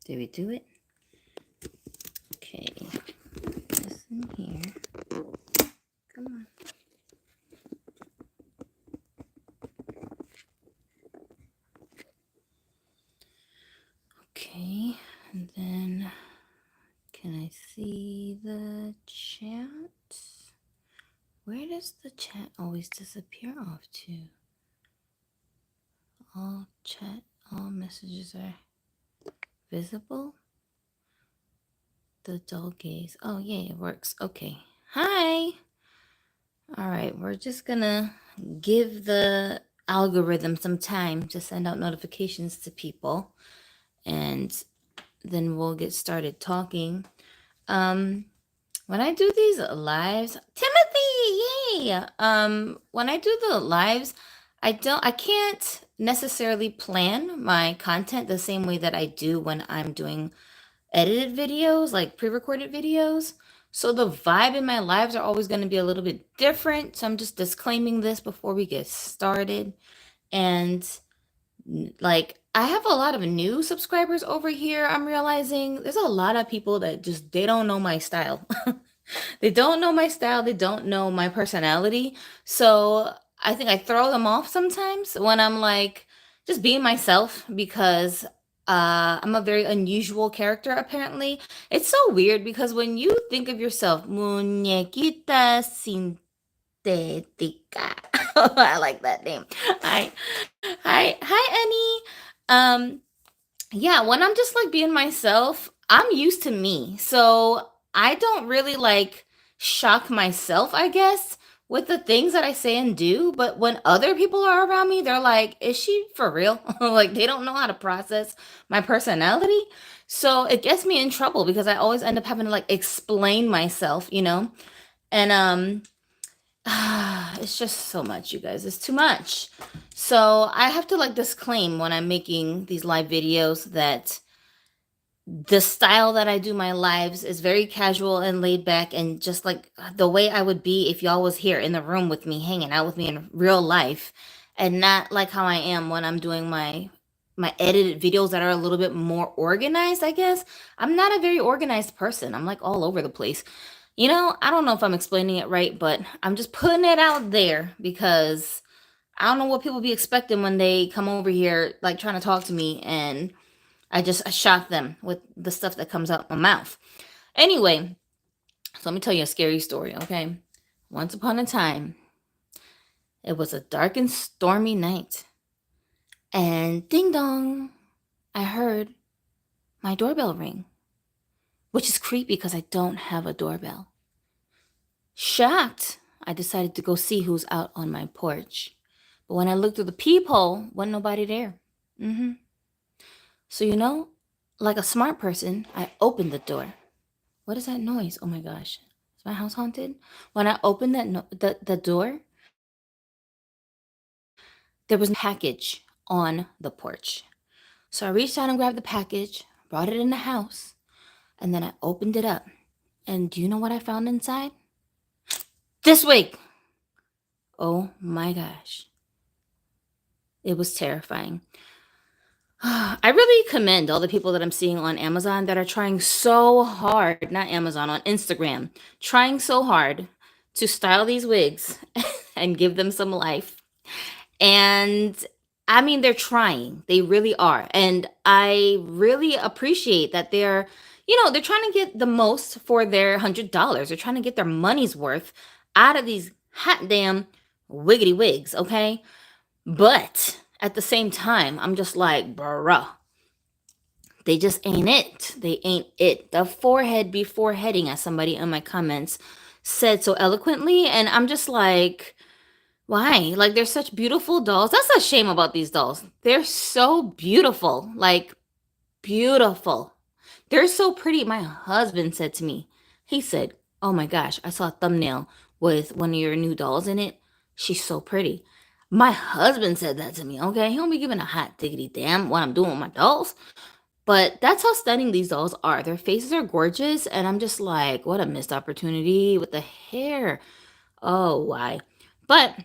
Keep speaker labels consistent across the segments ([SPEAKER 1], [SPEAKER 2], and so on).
[SPEAKER 1] Did we do it? Okay. This in here. Come on. Okay. And then can I see the chat? Where does the chat always disappear off to? All chat, all messages are visible. The dull gaze. Oh, yeah, it works. Okay. Hi. All right. We're just going to give the algorithm some time to send out notifications to people. And then we'll get started talking. When I do these lives, Timothy, yay! When I do the lives, I can't necessarily plan my content the same way that I do when I'm doing edited videos, like pre-recorded videos. So the vibe in my lives are always going to be a little bit different. So I'm just disclaiming this before we get started. And like, I have a lot of new subscribers over here. I'm realizing there's a lot of people that just, they don't know my style. They don't know my style. They don't know my personality. So I think I throw them off sometimes when I'm like just being myself, because I'm a very unusual character, apparently. It's so weird because when you think of yourself, muñequita sintética. I like that name. Hi, Annie. Yeah, when I'm just like being myself, I'm used to me. So I don't really like shock myself, I guess, with the things that I say and do. But when other people are around me, they're like, is she for real? Like, they don't know how to process my personality. So it gets me in trouble because I always end up having to like explain myself, you know? And it's just so much, you guys. It's too much. So I have to like disclaim when I'm making these live videos that the style that I do my lives is very casual and laid back, and just like the way I would be if y'all was here in the room with me, hanging out with me in real life, and not like how I am when I'm doing my edited videos that are a little bit more organized, I guess. I'm not a very organized person. I'm like all over the place. You know, I don't know if I'm explaining it right, but I'm just putting it out there because I don't know what people be expecting when they come over here like trying to talk to me, and I shock them with the stuff that comes out my mouth. Anyway, so let me tell you a scary story, okay? Once upon a time, it was a dark and stormy night. And ding dong, I heard my doorbell ring, which is creepy because I don't have a doorbell. Shocked, I decided to go see who's out on my porch. But when I looked through the peephole, wasn't nobody there. So, you know, like a smart person, I opened the door. What is that noise? Oh my gosh. Is my house haunted? When I opened the door, there was a package on the porch. So I reached out and grabbed the package, brought it in the house, and then I opened it up. And do you know what I found inside? This wig! Oh my gosh. It was terrifying. I really commend all the people that I'm seeing on Amazon that are trying so hard, not Amazon, on Instagram, trying so hard to style these wigs and give them some life. And I mean, they're trying. They really are. And I really appreciate that they're trying to get the most for their $100. They're trying to get their money's worth out of these hot damn wiggity wigs, okay? But at the same time, I'm just like, bruh, they just ain't it. They ain't it. The forehead be foreheading, as somebody in my comments said so eloquently. And I'm just like, why? Like, they're such beautiful dolls. That's a shame about these dolls. They're so beautiful. Like, beautiful. They're so pretty. My husband said to me, he said, oh my gosh, I saw a thumbnail with one of your new dolls in it. She's so pretty. My husband said that to me, okay? He don't be giving a hot diggity damn what I'm doing with my dolls. But that's how stunning these dolls are. Their faces are gorgeous, and I'm just like, what a missed opportunity with the hair. Oh, why? But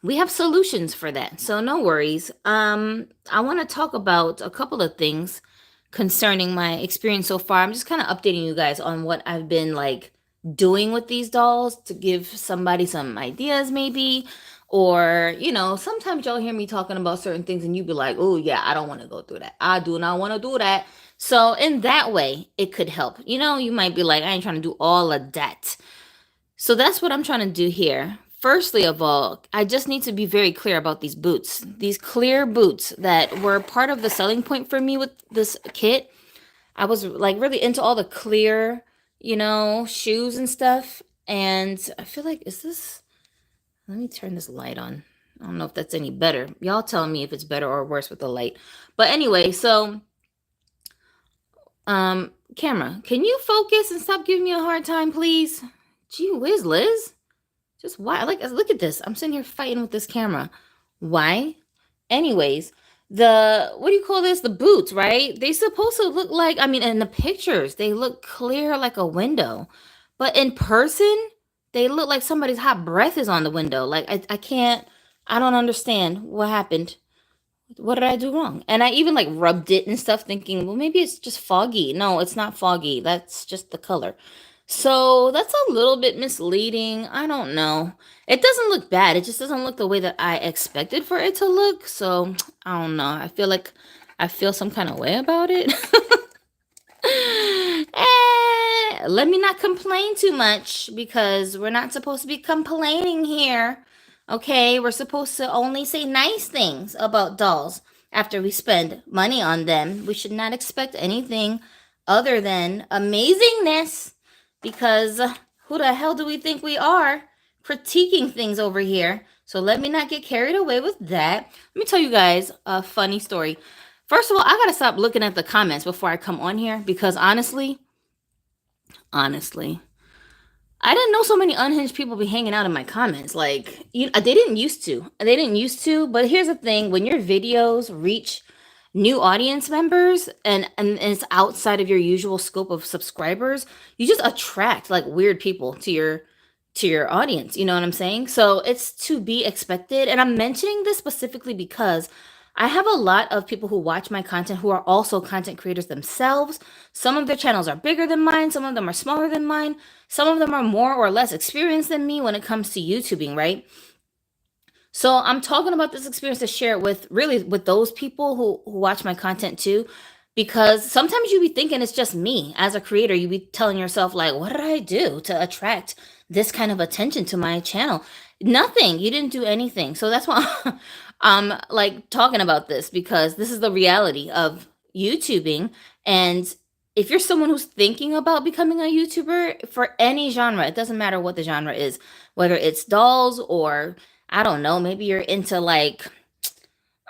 [SPEAKER 1] we have solutions for that, so no worries. I want to talk about a couple of things concerning my experience so far. I'm just kind of updating you guys on what I've been like doing with these dolls to give somebody some ideas maybe. Or, sometimes y'all hear me talking about certain things and you be like, oh yeah, I don't want to go through that. I do not want to do that. So in that way, it could help. You might be like, I ain't trying to do all of that. So that's what I'm trying to do here. Firstly of all, I just need to be very clear about these boots. These clear boots that were part of the selling point for me with this kit. I was like really into all the clear, shoes and stuff. And I feel like, let me turn this light on. I don't know if that's any better. Y'all tell me if it's better or worse with the light. But anyway, so camera, can you focus and stop giving me a hard time, please? Gee whiz, Liz. Just why? Like, look at this. I'm sitting here fighting with this camera. Why? Anyways, what do you call this? The boots, right? They supposed to look like, in the pictures, they look clear like a window. But in person, they look like somebody's hot breath is on the window. Like, I don't understand what happened. What did I do wrong? And I even like rubbed it and stuff thinking, well, maybe it's just foggy. No, it's not foggy. That's just the color. So that's a little bit misleading. I don't know. It doesn't look bad. It just doesn't look the way that I expected for it to look. So I don't know. I feel like I feel some kind of way about it. Let me not complain too much because we're not supposed to be complaining here. Okay, we're supposed to only say nice things about dolls after we spend money on them. We should not expect anything other than amazingness because who the hell do we think we are critiquing things over here? So let me not get carried away with that. Let me tell you guys a funny story. First of all, I gotta stop looking at the comments before I come on here because honestly, I didn't know so many unhinged people be hanging out in my comments. Like, they didn't used to. But here's the thing. When your videos reach new audience members and it's outside of your usual scope of subscribers, you just attract like weird people to your audience. You know what I'm saying? So it's to be expected. And I'm mentioning this specifically because I have a lot of people who watch my content who are also content creators themselves. Some of their channels are bigger than mine. Some of them are smaller than mine. Some of them are more or less experienced than me when it comes to YouTubing, right? So I'm talking about this experience to share it with those people who watch my content too, because sometimes you be thinking it's just me as a creator. You be telling yourself like, what did I do to attract this kind of attention to my channel? Nothing. You didn't do anything. So that's why I'm like talking about this because this is the reality of YouTubing. And if you're someone who's thinking about becoming a YouTuber for any genre, it doesn't matter what the genre is, whether it's dolls or I don't know, maybe you're into like,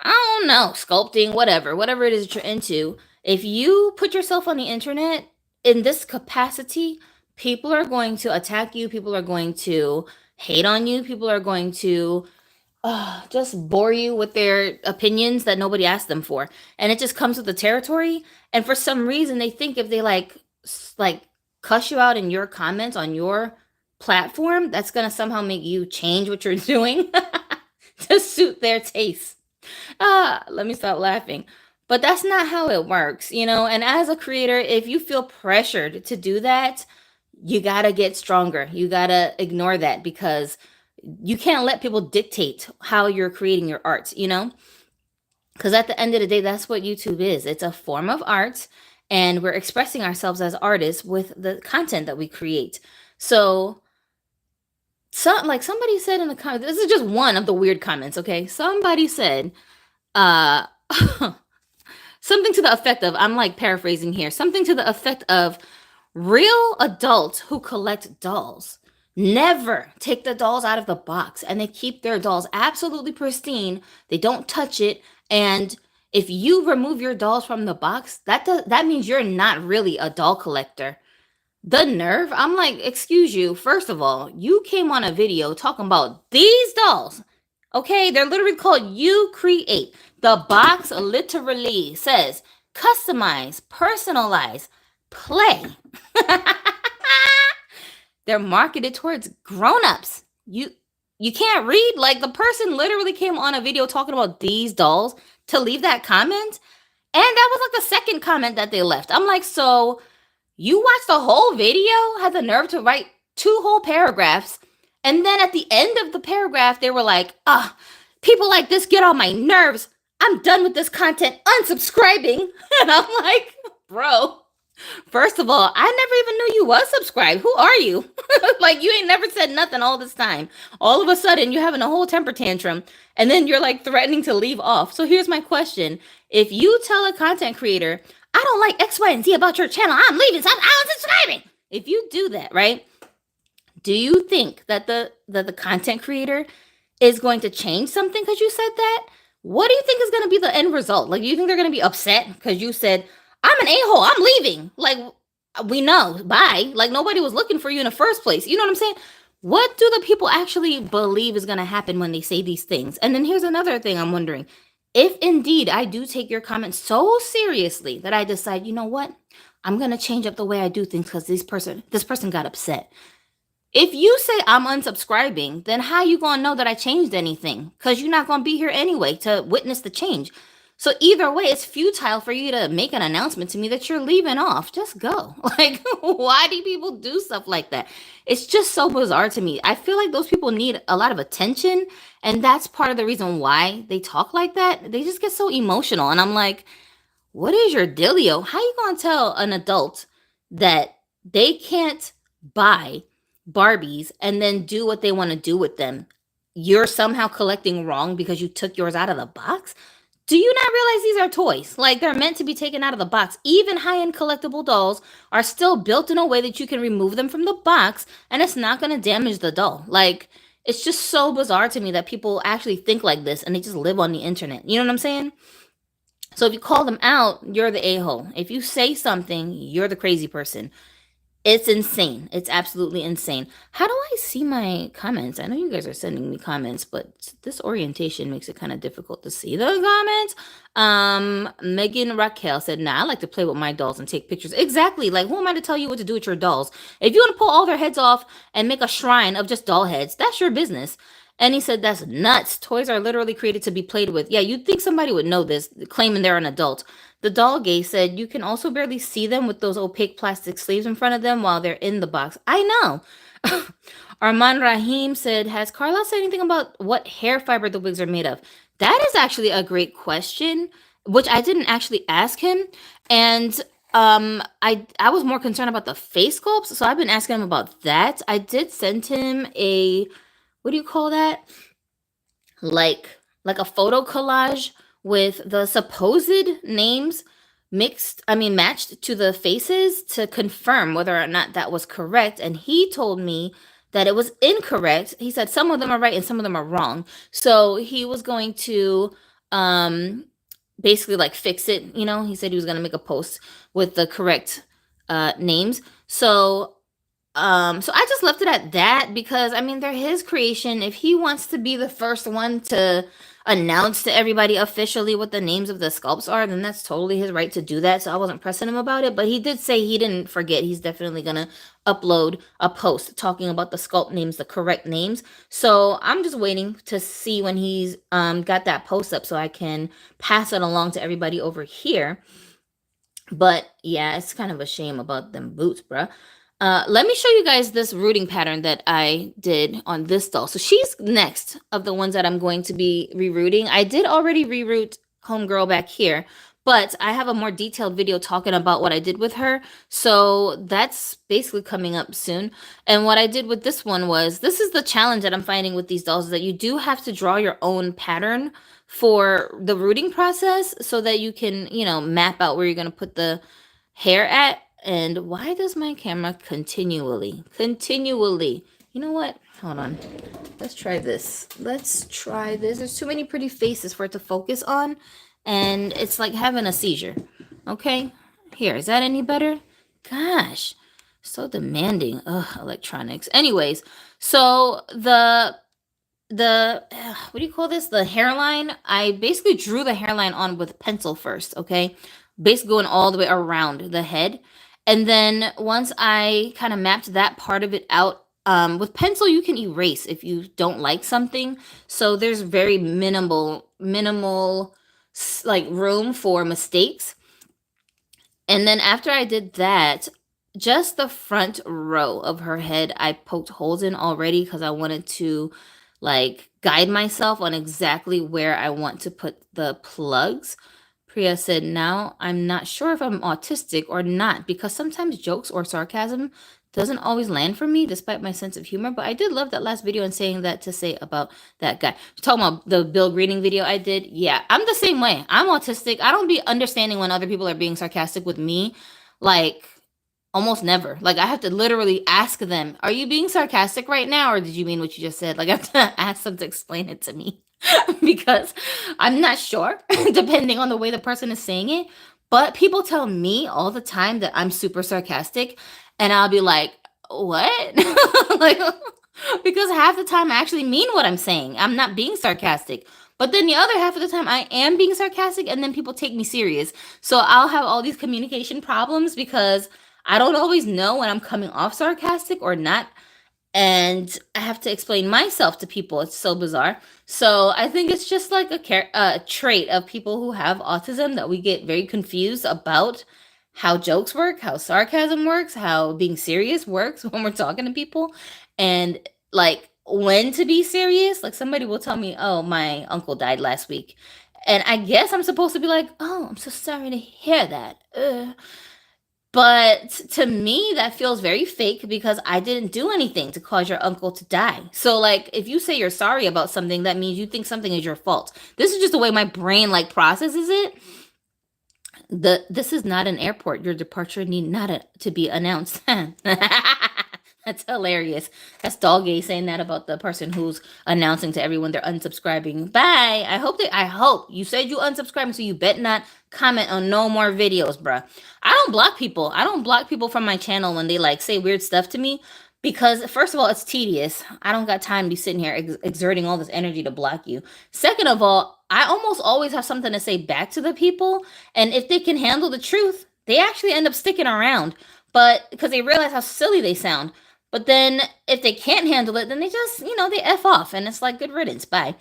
[SPEAKER 1] I don't know, sculpting, whatever it is that you're into. If you put yourself on the internet in this capacity, people are going to attack you. People are going to hate on you. People are going to just bore you with their opinions that nobody asked them for. And it just comes with the territory. And for some reason, they think if they like cuss you out in your comments on your platform, that's going to somehow make you change what you're doing to suit their taste. Let me stop laughing. But that's not how it works, And as a creator, if you feel pressured to do that, you got to get stronger. You got to ignore that because you can't let people dictate how you're creating your art, Because at the end of the day, that's what YouTube is. It's a form of art, and we're expressing ourselves as artists with the content that we create. So somebody said in the comments, this is just one of the weird comments, okay? Somebody said, something to the effect of, I'm like paraphrasing here, something to the effect of, real adults who collect dolls never take the dolls out of the box and they keep their dolls absolutely pristine. They don't touch it. And if you remove your dolls from the box, that means you're not really a doll collector. The nerve. I'm like, excuse you. First of all, you came on a video talking about these dolls. Okay, they're literally called You Create. The box literally says customize, personalize, play. They're marketed towards grown-ups. You can't read. Like, the person literally came on a video talking about these dolls to leave that comment. And that was like the second comment that they left. I'm like, so you watched the whole video, had the nerve to write 2 whole paragraphs, and then at the end of the paragraph, they were like, people like this get on my nerves. I'm done with this content, unsubscribing. And I'm like, bro, first of all, I never even knew you was subscribed. Who are you? Like, you ain't never said nothing all this time. All of a sudden, you're having a whole temper tantrum, and then you're like threatening to leave off. So here's my question. If you tell a content creator, I don't like X, Y, and Z about your channel, I'm leaving, so I'm unsubscribing. If you do that, right? Do you think that the content creator is going to change something because you said that? What do you think is going to be the end result? Like, you think they're going to be upset because you said, I'm an a-hole, I'm leaving? Like, we know, bye. Like, nobody was looking for you in the first place. You know what I'm saying? What do the people actually believe is going to happen when they say these things? And then here's another thing I'm wondering. If indeed I do take your comments so seriously that I decide, you know what? I'm going to change up the way I do things because this person got upset. If you say I'm unsubscribing, then how you gonna know that I changed anything? Because you're not gonna be here anyway to witness the change. So either way, it's futile for you to make an announcement to me that you're leaving off. Just go. Like, why do people do stuff like that? It's just so bizarre to me. I feel like those people need a lot of attention, and that's part of the reason why they talk like that. They just get so emotional, and I'm like, what is your dealio? How you gonna tell an adult that they can't buy Barbies and then do what they want to do with them? You're somehow collecting wrong because you took yours out of the box? Do you not realize these are toys? Like, they're meant to be taken out of the box. Even high-end collectible dolls are still built in a way that you can remove them from the box and it's not going to damage the doll. Like, it's just so bizarre to me that people actually think like this and they just live on the internet. You know what I'm saying? So if you call them out, you're the a-hole. If you say something, you're the crazy person. It's insane. It's absolutely insane. How do I see my comments? I know you guys are sending me comments, but this orientation makes it kind of difficult to see the comments. Megan Raquel said, nah, I like to play with my dolls and take pictures. Exactly. Like, who am I to tell you what to do with your dolls? If you want to pull all their heads off and make a shrine of just doll heads, that's your business. And he said, that's nuts. Toys are literally created to be played with. Yeah, you'd think somebody would know this, claiming they're an adult. The doll gay said, you can also barely see them with those opaque plastic sleeves in front of them while they're in the box. I know. Arman Rahim said, has Carla said anything about what hair fiber the wigs are made of? That is actually a great question, which I didn't actually ask him. And I was more concerned about the face sculpts, so I've been asking him about that. I did send him a, what do you call that? Like a photo collage with the supposed names matched to the faces to confirm whether or not that was correct. And he told me that it was incorrect. He said some of them are right and some of them are wrong. So he was going to basically like fix it. You know, he said he was going to make a post with the correct names. So I just left it at that because, I mean, they're his creation. If he wants to be the first one to announce to everybody officially what the names of the sculpts are, then that's totally his right to do that. So I wasn't pressing him about it, but he did say he didn't forget. He's definitely going to upload a post talking about the sculpt names, the correct names. So I'm just waiting to see when he's got that post up so I can pass it along to everybody over here. But yeah, it's kind of a shame about them boots, bruh. Let me show you guys this rooting pattern that I did on this doll. So she's next of the ones that I'm going to be rerouting. I did already reroute Homegirl back here, but I have a more detailed video talking about what I did with her. So that's basically coming up soon. And what I did with this one was, this is the challenge that I'm finding with these dolls, is that you do have to draw your own pattern for the rooting process so that you can, you know, map out where you're going to put the hair at. And why does my camera continually, you know what? Hold on. Let's try this. There's too many pretty faces for it to focus on. And it's like having a seizure. Okay. Here, is that any better? Gosh, so demanding. Ugh, electronics. Anyways, so the what do you call this? The hairline. I basically drew the hairline on with pencil first. Okay. Basically going all the way around the head. And then once I kind of mapped that part of it out, with pencil, you can erase if you don't like something. So there's very minimal like room for mistakes. And then after I did that, just the front row of her head, I poked holes in already because I wanted to like guide myself on exactly where I want to put the plugs. Priya said, now I'm not sure if I'm autistic or not because sometimes jokes or sarcasm doesn't always land for me despite my sense of humor. But I did love that last video and saying that to say about that guy. Talking about the Bill Greening video I did. Yeah, I'm the same way. I'm autistic. I don't be understanding when other people are being sarcastic with me. Like, almost never. Like, I have to literally ask them, are you being sarcastic right now? Or did you mean what you just said? Like, I have to ask them to explain it to me because I'm not sure, depending on the way the person is saying it. But people tell me all the time that I'm super sarcastic, and I'll be like, what? Like, because half the time I actually mean what I'm saying. I'm not being sarcastic. But then the other half of the time I am being sarcastic, and then people take me serious. So I'll have all these communication problems because I don't always know when I'm coming off sarcastic or not. And I have to explain myself to people. It's so bizarre. So I think it's just like a trait of people who have autism that we get very confused about how jokes work, how sarcasm works, how being serious works when we're talking to people, and like when to be serious. Like somebody will tell me, "Oh, my uncle died last week," and I guess I'm supposed to be like, "Oh, I'm so sorry to hear that." But to me, that feels very fake because I didn't do anything to cause your uncle to die. So, like, if you say you're sorry about something, that means you think something is your fault. This is just the way my brain like processes it. This is not an airport. Your departure need not to be announced. That's hilarious. That's Doggy saying that about the person who's announcing to everyone they're unsubscribing. Bye. I hope you said you unsubscribing, so you bet not comment on no more videos, bruh. I don't block people. I don't block people from my channel when they like say weird stuff to me because first of all, it's tedious. I don't got time to be sitting here exerting all this energy to block you. Second of all, I almost always have something to say back to the people, and if they can handle the truth, they actually end up sticking around. But because they realize how silly they sound. But then if they can't handle it, then they just, they F off and it's like good riddance. Bye.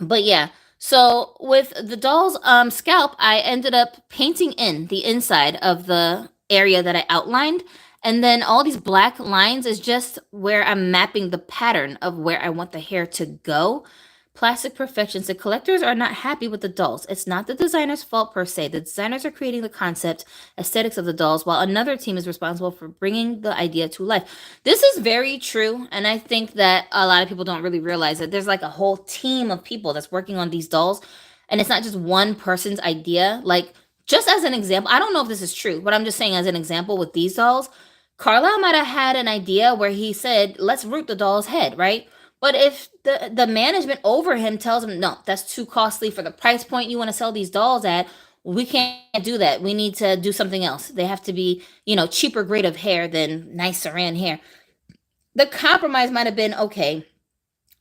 [SPEAKER 1] But yeah, so with the doll's scalp, I ended up painting in the inside of the area that I outlined. And then all these black lines is just where I'm mapping the pattern of where I want the hair to go. Plastic perfections. The collectors are not happy with the dolls. It's not the designer's fault per se. The designers are creating the concept, aesthetics of the dolls, while another team is responsible for bringing the idea to life. This is very true, and I think that a lot of people don't really realize that there's like a whole team of people that's working on these dolls, and it's not just one person's idea. Like, just as an example, I don't know if this is true, but I'm just saying as an example with these dolls, Carlisle might have had an idea where he said, let's root the doll's head, right? But if the management over him tells him, no, that's too costly for the price point you want to sell these dolls at, we can't do that. We need to do something else. They have to be, cheaper grade of hair than nice saran hair. The compromise might have been, okay,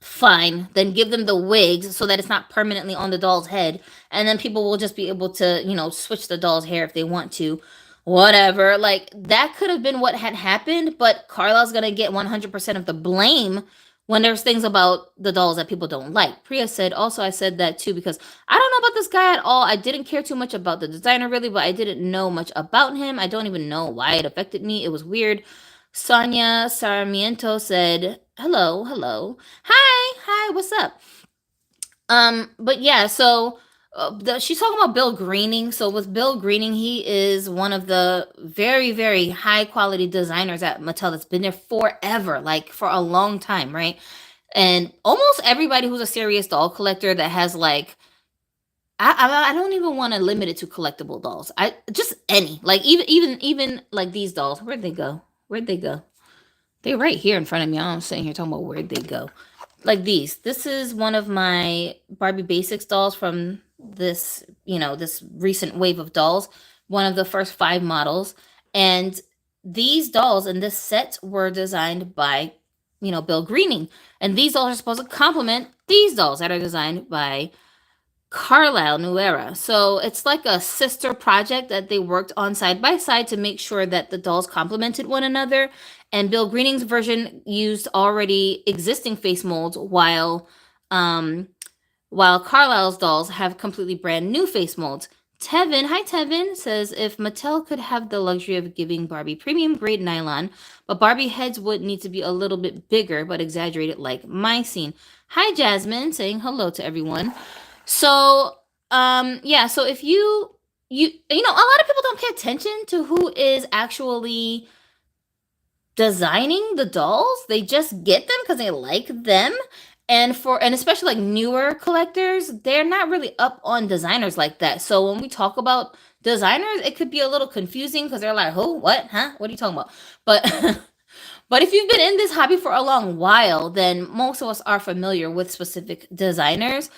[SPEAKER 1] fine, then give them the wigs so that it's not permanently on the doll's head. And then people will just be able to, switch the doll's hair if they want to. Whatever. Like, that could have been what had happened, but Carlisle's going to get 100% of the blame when there's things about the dolls that people don't like. Priya said, also, I said that too because I don't know about this guy at all. I didn't care too much about the designer really, but I didn't know much about him. I don't even know why it affected me. It was weird. Sonia Sarmiento said, hello. Hi, what's up? But yeah, so she's talking about Bill Greening. So with Bill Greening, he is one of the very, very high quality designers at Mattel that's been there forever, like for a long time, right? And almost everybody who's a serious doll collector that has like, I don't even want to limit it to collectible dolls. I just any like even like these dolls. Where'd they go? They're right here in front of me. I'm sitting here talking about where'd they go. Like these. This is one of my Barbie Basics dolls from this, this recent wave of dolls. One of the first 5 models. And these dolls in this set were designed by, Bill Greening. And these dolls are supposed to complement these dolls that are designed by Carlisle New Era. So it's like a sister project that they worked on side by side to make sure that the dolls complemented one another. And Bill Greening's version used already existing face molds, while while Carlisle's dolls have completely brand new face molds. Tevin, hi Tevin, says if Mattel could have the luxury of giving Barbie premium grade nylon, but Barbie heads would need to be a little bit bigger but exaggerated like my scene. Hi Jasmine, saying hello to everyone. So, yeah, so if you know, a lot of people don't pay attention to who is actually designing the dolls. They just get them because they like them. And especially like newer collectors, they're not really up on designers like that. So when we talk about designers, it could be a little confusing because they're like, who, what, huh? What are you talking about? But but if you've been in this hobby for a long while, then most of us are familiar with specific designers.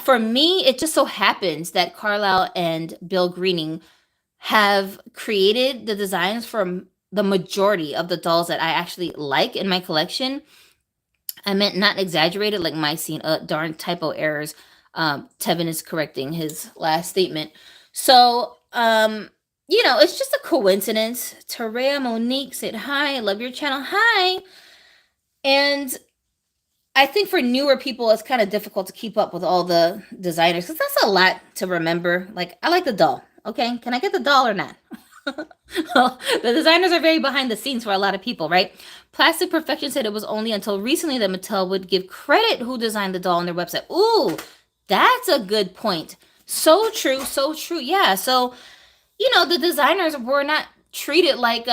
[SPEAKER 1] For me, it just so happens that Carlisle and Bill Greening have created the designs for the majority of the dolls that I actually like in my collection. I meant not exaggerated like my scene. Darn typo errors. Tevin is correcting his last statement. So, you know, it's just a coincidence. Terea Monique said, hi, I love your channel. Hi. And I think for newer people, it's kind of difficult to keep up with all the designers because that's a lot to remember. Like, I like the doll. Okay, can I get the doll or not? Well, the designers are very behind the scenes for a lot of people, right? Plastic Perfection said it was only until recently that Mattel would give credit who designed the doll on their website. Ooh, that's a good point. So true, so true. Yeah, so you know, the designers were not treated like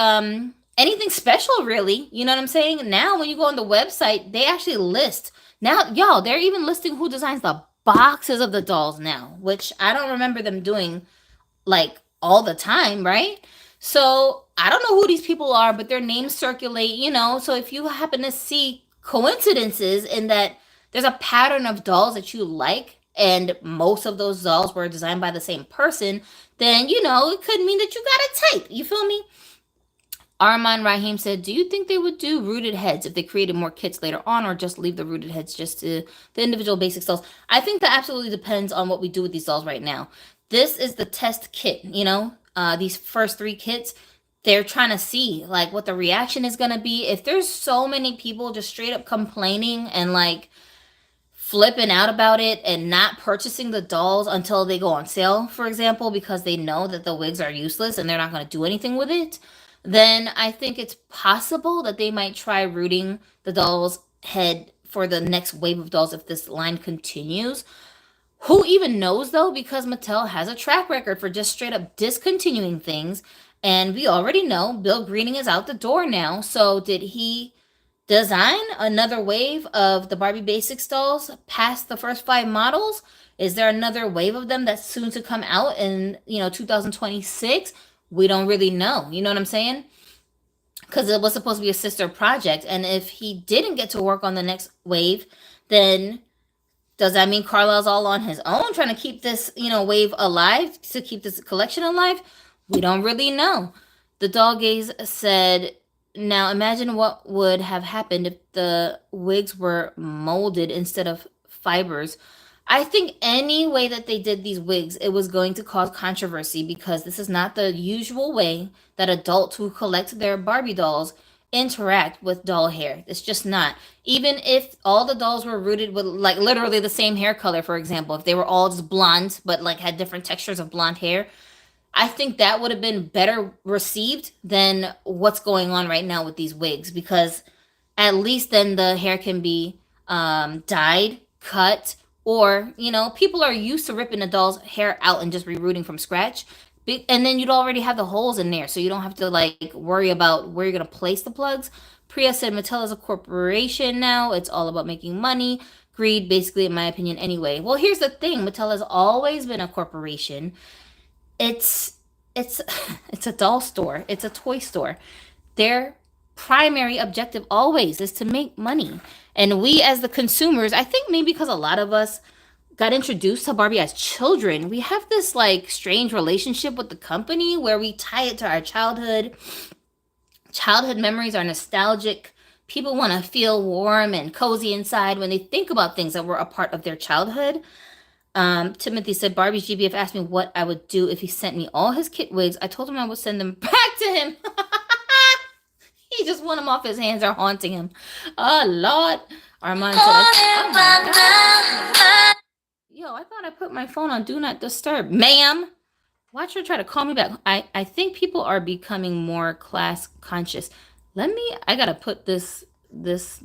[SPEAKER 1] anything special really. You know what I'm saying? Now when you go on the website, they actually list. Now, y'all, they're even listing who designs the boxes of the dolls now, which I don't remember them doing like all the time, right? So I don't know who these people are, but their names circulate, you know. So if you happen to see coincidences in that there's a pattern of dolls that you like, and most of those dolls were designed by the same person, then you know it could mean that you got it tight. You feel me? Arman Rahim said, do you think they would do rooted heads if they created more kits later on, or just leave the rooted heads just to the individual basic dolls? I think that absolutely depends on what we do with these dolls right now. This is the test kit, you know, these first 3 kits. They're trying to see like what the reaction is going to be. If there's so many people just straight up complaining and like flipping out about it and not purchasing the dolls until they go on sale, for example, because they know that the wigs are useless and they're not going to do anything with it, then I think it's possible that they might try rooting the doll's head for the next wave of dolls if this line continues. Who even knows though? Because Mattel has a track record for just straight up discontinuing things. And we already know Bill Greening is out the door now. So did he design another wave of the Barbie Basics dolls past the first 5 models? Is there another wave of them that's soon to come out in, you know, 2026? We don't really know. You know what I'm saying? Because it was supposed to be a sister project. And if he didn't get to work on the next wave, then does that mean Carlisle's all on his own trying to keep this, you know, wave alive, to keep this collection alive? We don't really know. The Doll Gaze said, now imagine what would have happened if the wigs were molded instead of fibers. I think any way that they did these wigs, it was going to cause controversy because this is not the usual way that adults who collect their Barbie dolls interact with doll hair. It's just not. Even if all the dolls were rooted with like literally the same hair color, for example, if they were all just blonde but like had different textures of blonde hair, I think that would have been better received than what's going on right now with these wigs, because at least then the hair can be dyed, cut, or, you know, people are used to ripping a doll's hair out and just rerooting from scratch. And then you'd already have the holes in there, so you don't have to like worry about where you're gonna place the plugs. Priya said Mattel is a corporation now. It's all about making money. Greed, basically, in my opinion, anyway. Well, here's the thing. Mattel has always been a corporation. It's it's a doll store. It's a toy store. Their primary objective always is to make money. And we as the consumers, I think maybe because a lot of us got introduced to Barbie as children, we have this like strange relationship with the company where we tie it to our childhood. Childhood memories are nostalgic. People want to feel warm and cozy inside when they think about things that were a part of their childhood. Timothy said, Barbie's GBF asked me what I would do if he sent me all his kit wigs. I told him I would send them back to him. He just want them off his hands are haunting him. Oh, Lord. Armand said, oh my God. Yo, I thought I put my phone on Do Not Disturb. Ma'am, watch her try to call me back. I think people are becoming more class conscious. I gotta put this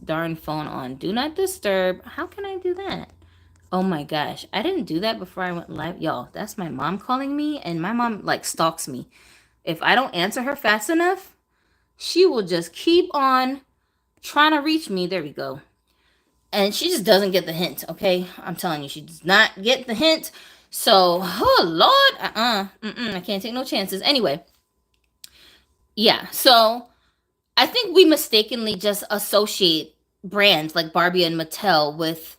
[SPEAKER 1] darn phone on Do Not Disturb. How can I do that? Oh my gosh. I didn't do that before I went live. Y'all, that's my mom calling me, and my mom like stalks me. If I don't answer her fast enough, she will just keep on trying to reach me. There we go. And she just doesn't get the hint, okay? I'm telling you, she does not get the hint. So, oh Lord, I can't take no chances. Anyway, yeah. So I think we mistakenly just associate brands like Barbie and Mattel with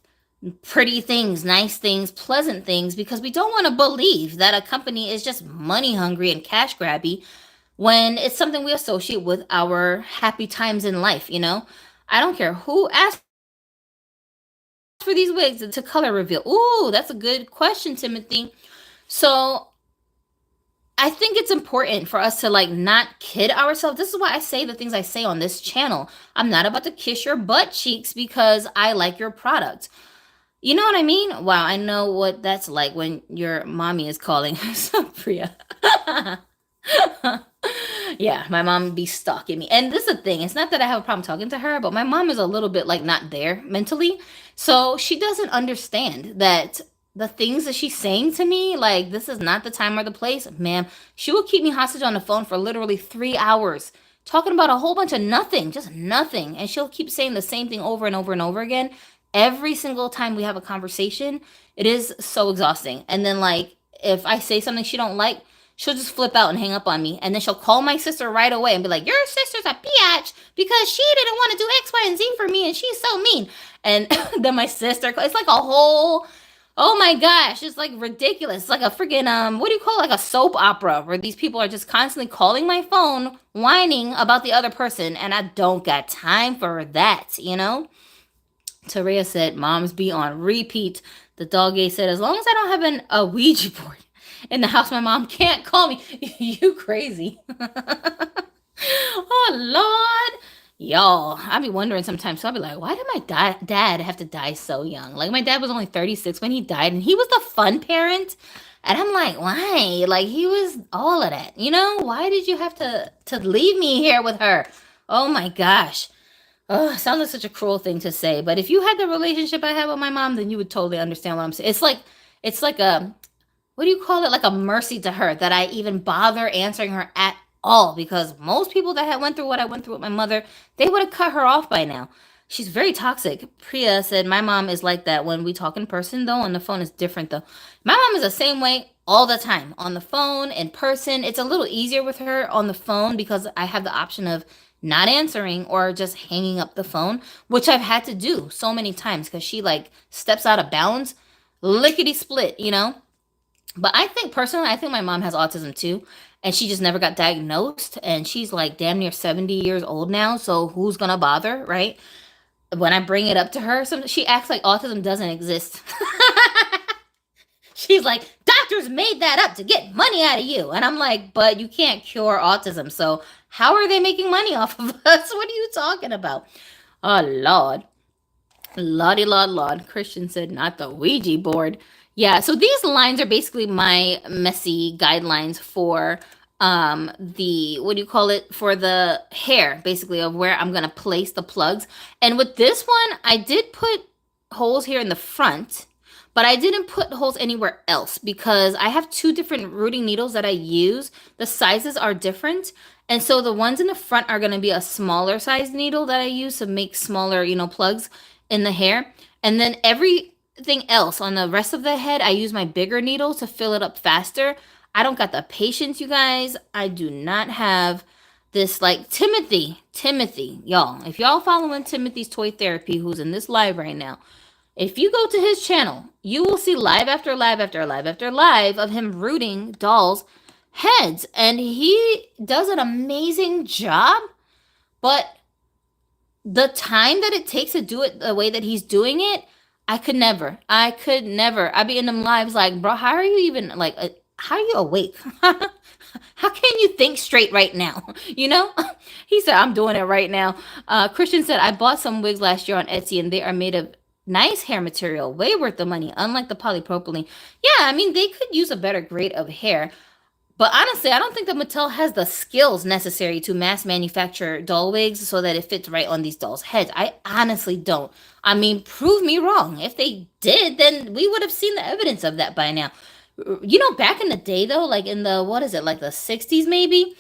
[SPEAKER 1] pretty things, nice things, pleasant things, because we don't want to believe that a company is just money hungry and cash grabby when it's something we associate with our happy times in life, you know? I don't care who asked for these wigs to color reveal. Ooh, that's a good question, Timothy. So I think it's important for us to like not kid ourselves. This is why I say the things I say on this channel. I'm not about to kiss your butt cheeks because I like your product. You know what I mean? Wow, I know what that's like when your mommy is calling. Priya. Yeah, my mom be stalking me. And this is the thing. It's not that I have a problem talking to her, but my mom is a little bit like not there mentally. So she doesn't understand that the things that she's saying to me, like, this is not the time or the place, ma'am. She will keep me hostage on the phone for literally 3 hours, talking about a whole bunch of nothing, just nothing. And she'll keep saying the same thing over and over and over again. Every single time we have a conversation, it is so exhausting. And then, like, if I say something she don't like, she'll just flip out and hang up on me. And then she'll call my sister right away and be like, your sister's a biatch because she didn't want to do X, Y, and Z for me, and she's so mean. And then my sister, it's like a whole, oh my gosh, it's like ridiculous. It's like a freaking, what do you call it? Like a soap opera where these people are just constantly calling my phone, whining about the other person. And I don't got time for that, you know? Taria said, moms be on repeat. The doggy said, as long as I don't have a Ouija board in the house, my mom can't call me. You crazy. Oh, Lord. Y'all, I be wondering sometimes. So I'll be like, why did my dad have to die so young? Like, my dad was only 36 when he died, and he was the fun parent. And I'm like, why? Like, he was all of that. You know? Why did you have to leave me here with her? Oh, my gosh. Oh, sounds like such a cruel thing to say, but if you had the relationship I have with my mom, then you would totally understand what I'm saying. It's like a, what do you call it? Like a mercy to her that I even bother answering her at all, because most people that had went through what I went through with my mother, they would have cut her off by now. She's very toxic. Priya said, my mom is like that when we talk in person, though. On the phone is different, though. My mom is the same way all the time. On the phone, in person. It's a little easier with her on the phone because I have the option of not answering or just hanging up the phone, which I've had to do so many times because she like steps out of bounds, lickety split, you know? But I think personally, I think my mom has autism too. And she just never got diagnosed. And she's like damn near 70 years old now. So who's gonna bother, right? When I bring it up to her, she acts like autism doesn't exist. She's like, doctors made that up to get money out of you. And I'm like, but you can't cure autism. So how are they making money off of us? What are you talking about? Oh, Lord. Lordy, Lord, Lord. Christian said, not the Ouija board. Yeah, so these lines are basically my messy guidelines for the, what do you call it, for the hair, basically, of where I'm going to place the plugs. And with this one, I did put holes here in the front, but I didn't put holes anywhere else because I have two different rooting needles that I use. The sizes are different. And so the ones in the front are going to be a smaller size needle that I use to make smaller, you know, plugs in the hair. And then everything else on the rest of the head, I use my bigger needle to fill it up faster. I don't got the patience, you guys. I do not have this, like, Timothy, y'all. If y'all following Timothy's Toy Therapy, who's in this live right now, if you go to his channel, you will see live after live after live after live of him rooting dolls' heads. And he does an amazing job, but the time that it takes to do it the way that he's doing it, I could never. I'd be in them lives like, bro, how are you even, like, how are you awake? How can you think straight right now? You know? He said, I'm doing it right now. Christian said, I bought some wigs last year on Etsy and they are made of nice hair material, way worth the money, unlike the polypropylene. Yeah, I mean, they could use a better grade of hair. But honestly, I don't think that Mattel has the skills necessary to mass manufacture doll wigs so that it fits right on these dolls' heads. I honestly don't. I mean, prove me wrong. If they did, then we would have seen the evidence of that by now. You know, back in the day, though, like in the, what is it, like the 60s maybe,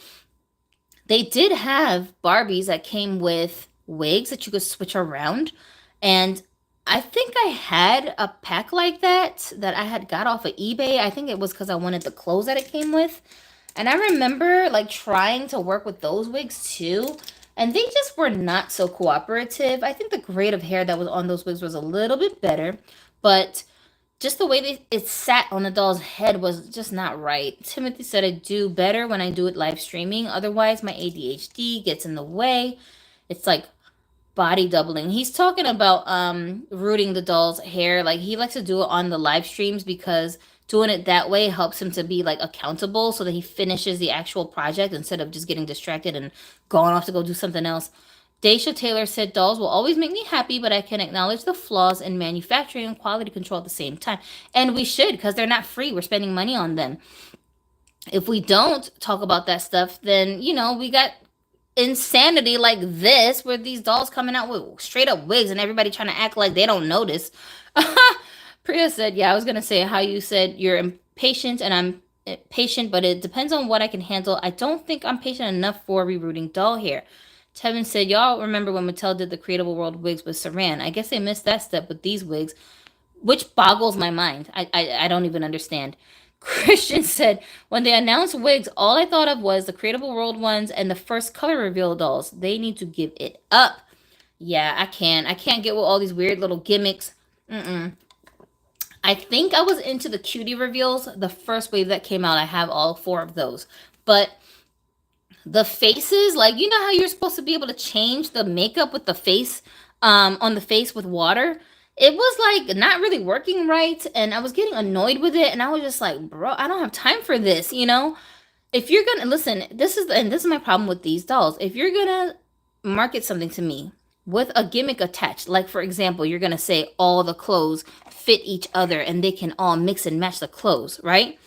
[SPEAKER 1] they did have Barbies that came with wigs that you could switch around. And I think I had a pack like that I had got off of eBay. I think it was because I wanted the clothes that it came with. And I remember like trying to work with those wigs too. And they just were not so cooperative. I think the grade of hair that was on those wigs was a little bit better. But just the way it sat on the doll's head was just not right. Timothy said I do better when I do it live streaming. Otherwise, my ADHD gets in the way. It's like body doubling. He's talking about rooting the doll's hair. Like he likes to do it on the live streams because doing it that way helps him to be like accountable so that he finishes the actual project instead of just getting distracted and going off to go do something else. Daisha Taylor said, dolls will always make me happy, but I can acknowledge the flaws in manufacturing and quality control at the same time. And we should, because they're not free. We're spending money on them. If we don't talk about that stuff, then, you know, we got insanity like this where these dolls coming out with straight up wigs and everybody trying to act like they don't notice. Priya said, yeah, I was going to say how you said you're impatient and I'm patient, but it depends on what I can handle. I don't think I'm patient enough for rerouting doll hair. Tevin said, y'all remember when Mattel did the Creatable World wigs with Saran? I guess they missed that step with these wigs, which boggles my mind. I don't even understand. Christian said, when they announced wigs, all I thought of was the Creatable World ones and the first color reveal dolls. They need to give it up. Yeah, I can't get with all these weird little gimmicks. I think I was into the cutie reveals. The first wave that came out, I have all 4 of those. But the faces, like, you know how you're supposed to be able to change the makeup with the face, on the face with water? It was like not really working right, and I was getting annoyed with it, and I was just like, bro, I don't have time for this, you know? If you're gonna listen, this is my problem with these dolls. If you're gonna market something to me with a gimmick attached, like for example, you're gonna say all the clothes fit each other and they can all mix and match the clothes, right?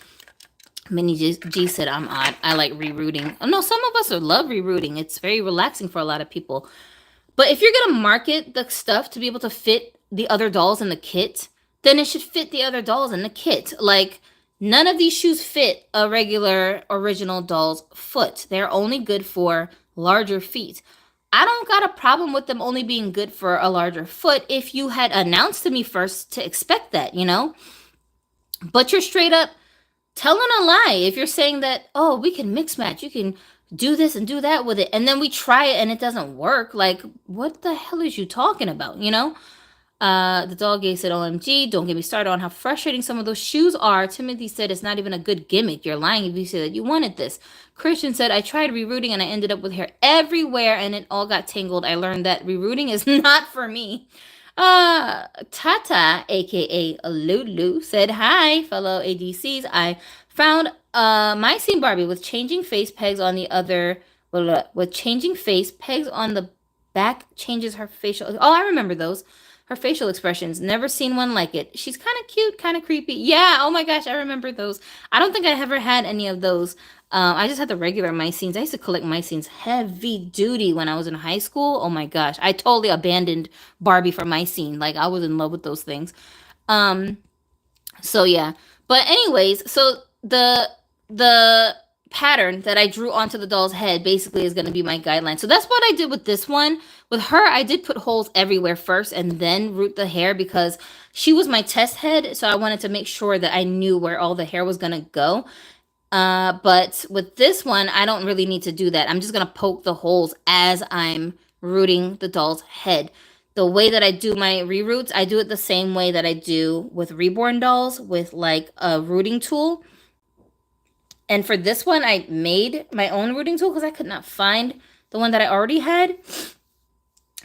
[SPEAKER 1] Minnie G said, I'm odd. I like rerouting. Oh, no, some of us love rerouting. It's very relaxing for a lot of people. But if you're going to market the stuff to be able to fit the other dolls in the kit, then it should fit the other dolls in the kit. Like, none of these shoes fit a regular original doll's foot. They're only good for larger feet. I don't got a problem with them only being good for a larger foot if you had announced to me first to expect that, you know? But you're straight up telling a lie if you're saying that, oh, we can mix match. You can do this and do that with it. And then we try it and it doesn't work. Like, what the hell is you talking about, you know? The dog gay said, OMG, don't get me started on how frustrating some of those shoes are. Timothy said, it's not even a good gimmick. You're lying if you say that you wanted this. Christian said, I tried rerouting and I ended up with hair everywhere and it all got tangled. I learned that rerouting is not for me. Tata, aka Lulu, said, hi, fellow ADCs. I found my scene Barbie with changing face pegs on the other, with changing face pegs on the back changes her facial. Oh, I remember those. Her facial expressions. Never seen one like it. She's kind of cute, kind of creepy. Yeah, oh my gosh, I remember those. I don't think I ever had any of those. I just had the regular mycenes. I used to collect mycenes heavy duty when I was in high school. Oh my gosh, I totally abandoned Barbie for mycene. Like, I was in love with those things. So yeah. But anyways, so the pattern that I drew onto the doll's head basically is going to be my guideline. So that's what I did with this one. With her, I did put holes everywhere first and then root the hair because she was my test head. So I wanted to make sure that I knew where all the hair was going to go. But with this one, I don't really need to do that. I'm just going to poke the holes as I'm rooting the doll's head. The way that I do my reroots, I do it the same way that I do with reborn dolls with like a rooting tool. And for this one, I made my own rooting tool because I could not find the one that I already had.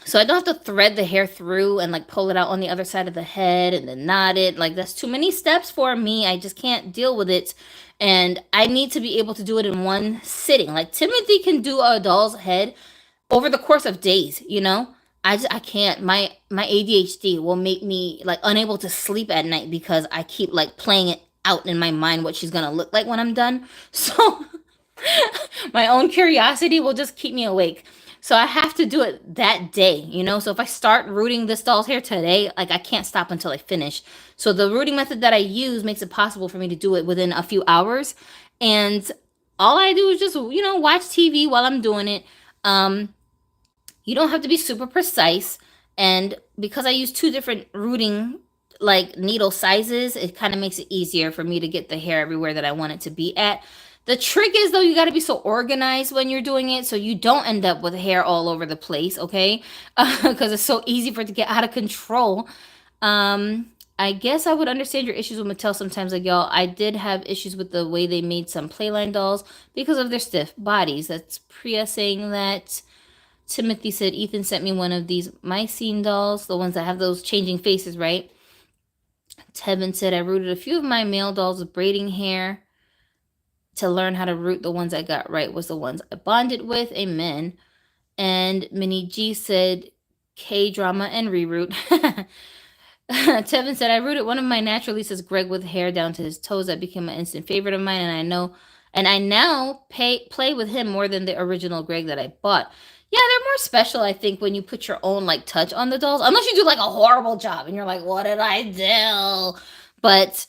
[SPEAKER 1] So I don't have to thread the hair through and like pull it out on the other side of the head and then knot it. Like, that's too many steps for me. I just can't deal with it. And I need to be able to do it in one sitting. Like Timothy can do a doll's head over the course of days, you know? I can't. My ADHD will make me like unable to sleep at night because I keep like playing it out in my mind what she's gonna look like when I'm done. So my own curiosity will just keep me awake. So I have to do it that day, you know? So if I start rooting this doll's hair today, like I can't stop until I finish. So the rooting method that I use makes it possible for me to do it within a few hours. And all I do is just, you know, watch TV while I'm doing it. Um, you don't have to be super precise. And because I use two different rooting like needle sizes, it kind of makes it easier for me to get the hair everywhere that I want it to be at. The trick is though, you got to be so organized when you're doing it so you don't end up with hair all over the place, okay? Because it's so easy for it to get out of control. Um, I guess I would understand your issues with Mattel sometimes. Like, y'all, I did have issues with the way they made some Playline dolls because of their stiff bodies. That's Priya saying that. Timothy said, Ethan sent me one of these Mycene dolls, the ones that have those changing faces, right? Tevin said, I rooted a few of my male dolls with braiding hair to learn how to root. The ones I got right was the ones I bonded with. Amen. And Minnie G said, K-drama and reroot. Tevin said, I rooted one of my natural Lisa's Greg with hair down to his toes. That became an instant favorite of mine, and I now play with him more than the original Greg that I bought. Yeah, they're more special, I think, when you put your own like touch on the dolls. Unless you do like a horrible job and you're like, what did I do? But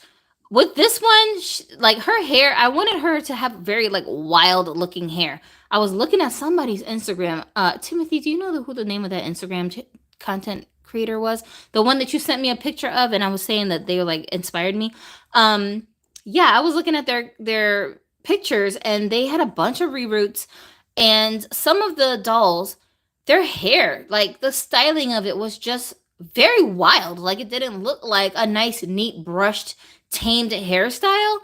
[SPEAKER 1] with this one, like her hair, I wanted her to have very like wild looking hair. I was looking at somebody's Instagram. Timothy, do you know who the name of that Instagram content creator was? The one that you sent me a picture of, and I was saying that they like inspired me. Yeah, I was looking at their pictures, and they had a bunch of reroots, and some of the dolls, their hair, like the styling of it was just very wild. Like it didn't look like a nice, neat, brushed, tamed hairstyle.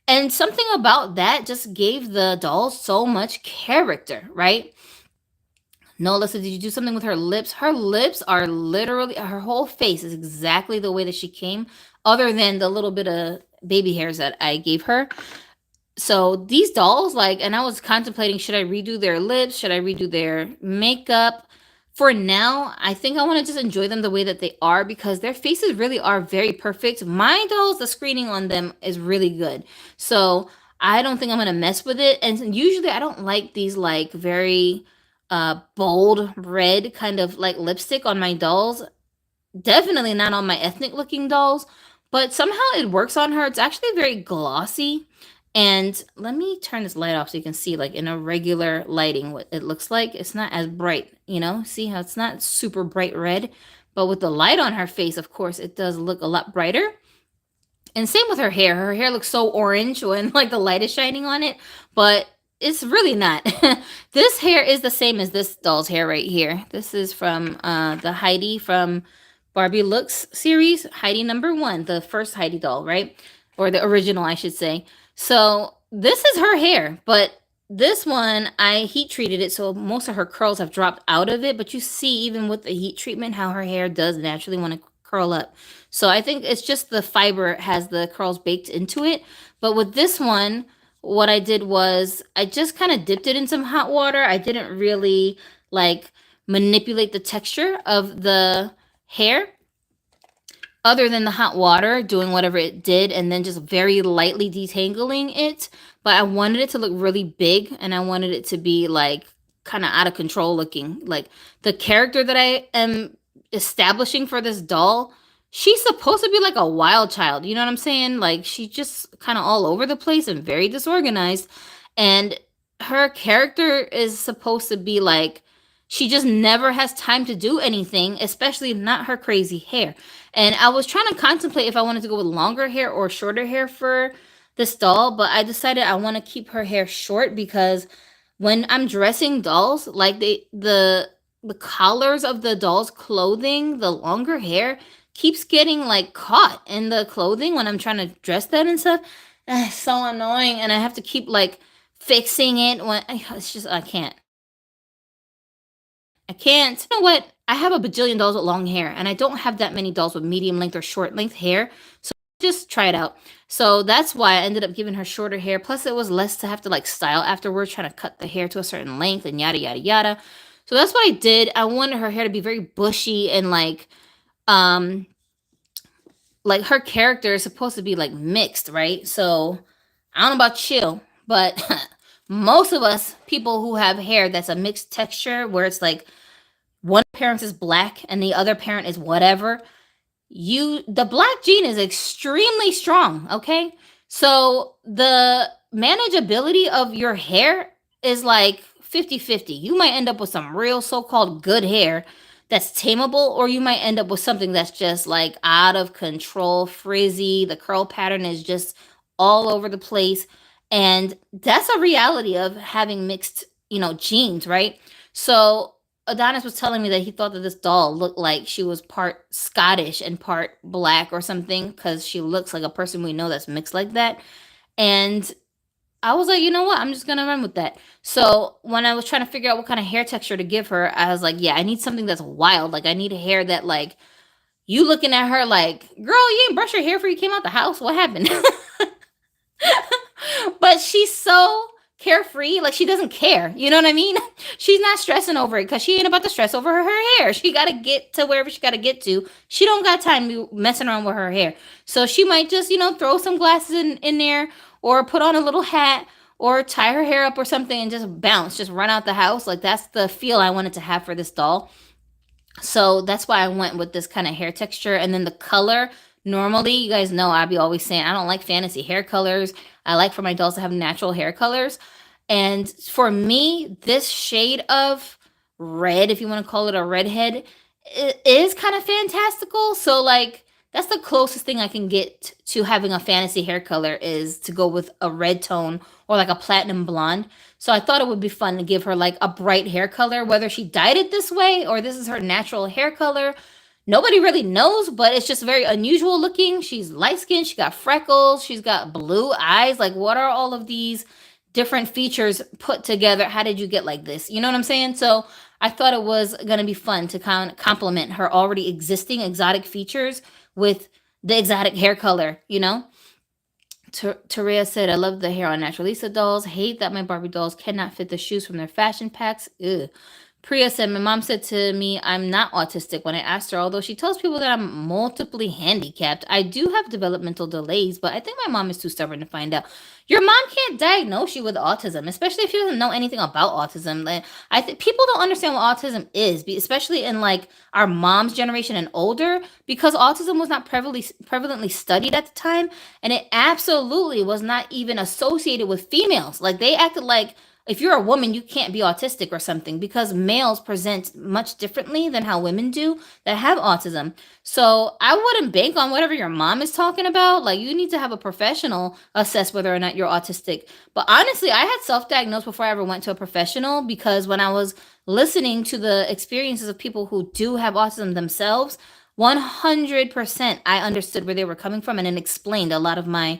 [SPEAKER 1] And something about that just gave the dolls so much character, right? No, Alyssa, did you do something with her lips? Her lips are literally, her whole face is exactly the way that she came, other than the little bit of baby hairs that I gave her. So these dolls, like, and I was contemplating, should I redo their lips? Should I redo their makeup? For now, I think I want to just enjoy them the way that they are because their faces really are very perfect. My dolls, the screening on them is really good. So I don't think I'm going to mess with it. And usually I don't like these like very bold red kind of like lipstick on my dolls. Definitely not on my ethnic looking dolls, but somehow it works on her. It's actually very glossy. And let me turn this light off so you can see like in a regular lighting what it looks like. It's not as bright, you know? See how it's not super bright red, but with the light on her face, of course, it does look a lot brighter. And same with her hair. Her hair looks so orange when like the light is shining on it, but it's really not. This hair is the same as this doll's hair right here. This is from the Heidi from Barbie Looks series, Heidi #1, the first Heidi doll, right? Or the original, I should say. So this is her hair, but this one, I heat treated it, so most of her curls have dropped out of it, but you see even with the heat treatment how her hair does naturally want to curl up. So I think it's just the fiber has the curls baked into it. But with this one, what I did was I just kind of dipped it in some hot water. I didn't really like manipulate the texture of the hair other than the hot water doing whatever it did and then just very lightly detangling it. But I wanted it to look really big and I wanted it to be like kind of out of control looking. Like the character that I am establishing for this doll, she's supposed to be like a wild child. You know what I'm saying? Like she's just kind of all over the place and very disorganized. And her character is supposed to be like, she just never has time to do anything, especially not her crazy hair. And I was trying to contemplate if I wanted to go with longer hair or shorter hair for this doll, but I decided I want to keep her hair short because when I'm dressing dolls, like the collars of the doll's clothing, the longer hair keeps getting like caught in the clothing when I'm trying to dress that and stuff. It's so annoying, and I have to keep like fixing it when it's just I can't. I can't. You know what? I have a bajillion dolls with long hair, and I don't have that many dolls with medium length or short length hair. So just try it out. So that's why I ended up giving her shorter hair. Plus, it was less to have to like style afterwards, trying to cut the hair to a certain length and yada yada yada. So that's what I did. I wanted her hair to be very bushy and um like her character is supposed to be like mixed, right? So I don't know about you, but most of us people who have hair that's a mixed texture where it's like one parent is black and the other parent is whatever, the black gene is extremely strong, okay? So the manageability of your hair is like 50-50. You might end up with some real so-called good hair that's tameable, or you might end up with something that's just like out of control, frizzy, the curl pattern is just all over the place. And that's a reality of having mixed, genes, right? So Adonis was telling me that he thought that this doll looked like she was part Scottish and part black or something because she looks like a person we know that's mixed like that. And I was like, you know what? I'm just going to run with that. So when I was trying to figure out what kind of hair texture to give her, I was like, yeah, I need something that's wild. Like, I need a hair that, like, you looking at her like, girl, you ain't brush your hair before you came out the house. What happened? But she's so carefree, like she doesn't care. You know what I mean? She's not stressing over it because she ain't about to stress over her hair. She got to get to wherever she got to get to. She don't got time to be messing around with her hair. So she might just, throw some glasses in there or put on a little hat or tie her hair up or something and just bounce, just run out the house. Like that's the feel I wanted to have for this doll. So that's why I went with this kind of hair texture. And then the color, normally, you guys know I be always saying I don't like fantasy hair colors. I like for my dolls to have natural hair colors. And for me, this shade of red, if you want to call it a redhead, it is kind of fantastical. So like that's the closest thing I can get to having a fantasy hair color is to go with a red tone or like a platinum blonde. So I thought it would be fun to give her like a bright hair color, whether she dyed it this way or this is her natural hair color. Nobody really knows, but it's just very unusual looking. She's light skinned, she got freckles, she's got blue eyes. Like, what are all of these different features put together? How did you get like this? You know what I'm saying? So I thought it was going to be fun to complement her already existing exotic features with the exotic hair color, Taria said, I love the hair on Naturalisa dolls. Hate that my Barbie dolls cannot fit the shoes from their fashion packs. Ugh. Priya said, my mom said to me, I'm not autistic when I asked her, although she tells people that I'm multiply handicapped. I do have developmental delays, but I think my mom is too stubborn to find out. Your mom can't diagnose you with autism, especially if she doesn't know anything about autism. Like, I think people don't understand what autism is, especially in like our mom's generation and older, because autism was not prevalently studied at the time, and it absolutely was not even associated with females. Like they acted like if you're a woman, you can't be autistic or something because males present much differently than how women do that have autism. So I wouldn't bank on whatever your mom is talking about. Like you need to have a professional assess whether or not you're autistic. But honestly, I had self-diagnosed before I ever went to a professional because when I was listening to the experiences of people who do have autism themselves, 100% I understood where they were coming from and it explained a lot of my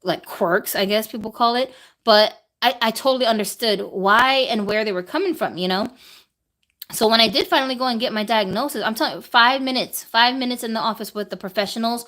[SPEAKER 1] like quirks, I guess people call it. But I totally understood why and where they were coming from. So when I did finally go and get my diagnosis, I'm telling you, 5 minutes in the office with the professionals,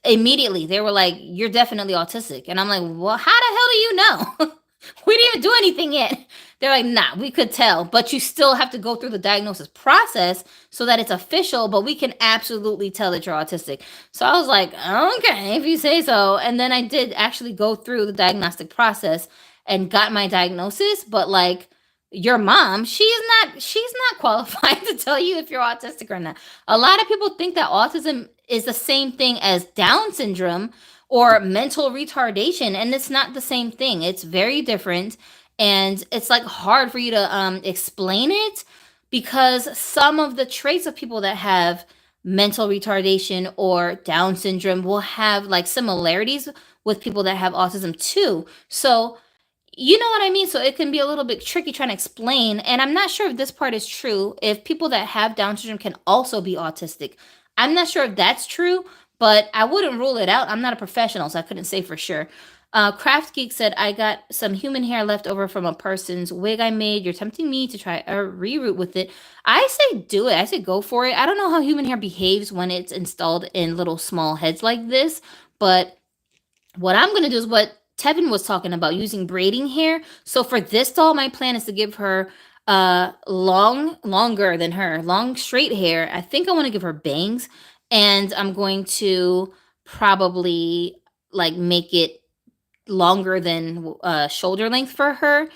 [SPEAKER 1] immediately they were like, you're definitely autistic. And I'm like, well, how the hell do you know? We didn't even do anything yet. They're like, nah, we could tell, but you still have to go through the diagnosis process so that it's official, but we can absolutely tell that you're autistic. So I was like, okay, if you say so. And then I did actually go through the diagnostic process and got my diagnosis, but like your mom, she's not qualified to tell you if you're autistic or not. A lot of people think that autism is the same thing as Down syndrome or mental retardation, and it's not the same thing. It's very different, and it's like hard for you to explain it because some of the traits of people that have mental retardation or Down syndrome will have like similarities with people that have autism too. So you know what I mean? So it can be a little bit tricky trying to explain. And I'm not sure if this part is true. If people that have Down syndrome can also be autistic. I'm not sure if that's true, but I wouldn't rule it out. I'm not a professional, so I couldn't say for sure. Craft Geek said, I got some human hair left over from a person's wig I made. You're tempting me to try a reroute with it. I say do it. I say go for it. I don't know how human hair behaves when it's installed in little small heads like this, But what I'm going to do is what Tevin was talking about, using braiding hair. So for this doll, my plan is to give her longer than her, long straight hair. I think I want to give her bangs, and I'm going to probably like make it longer than shoulder length for her.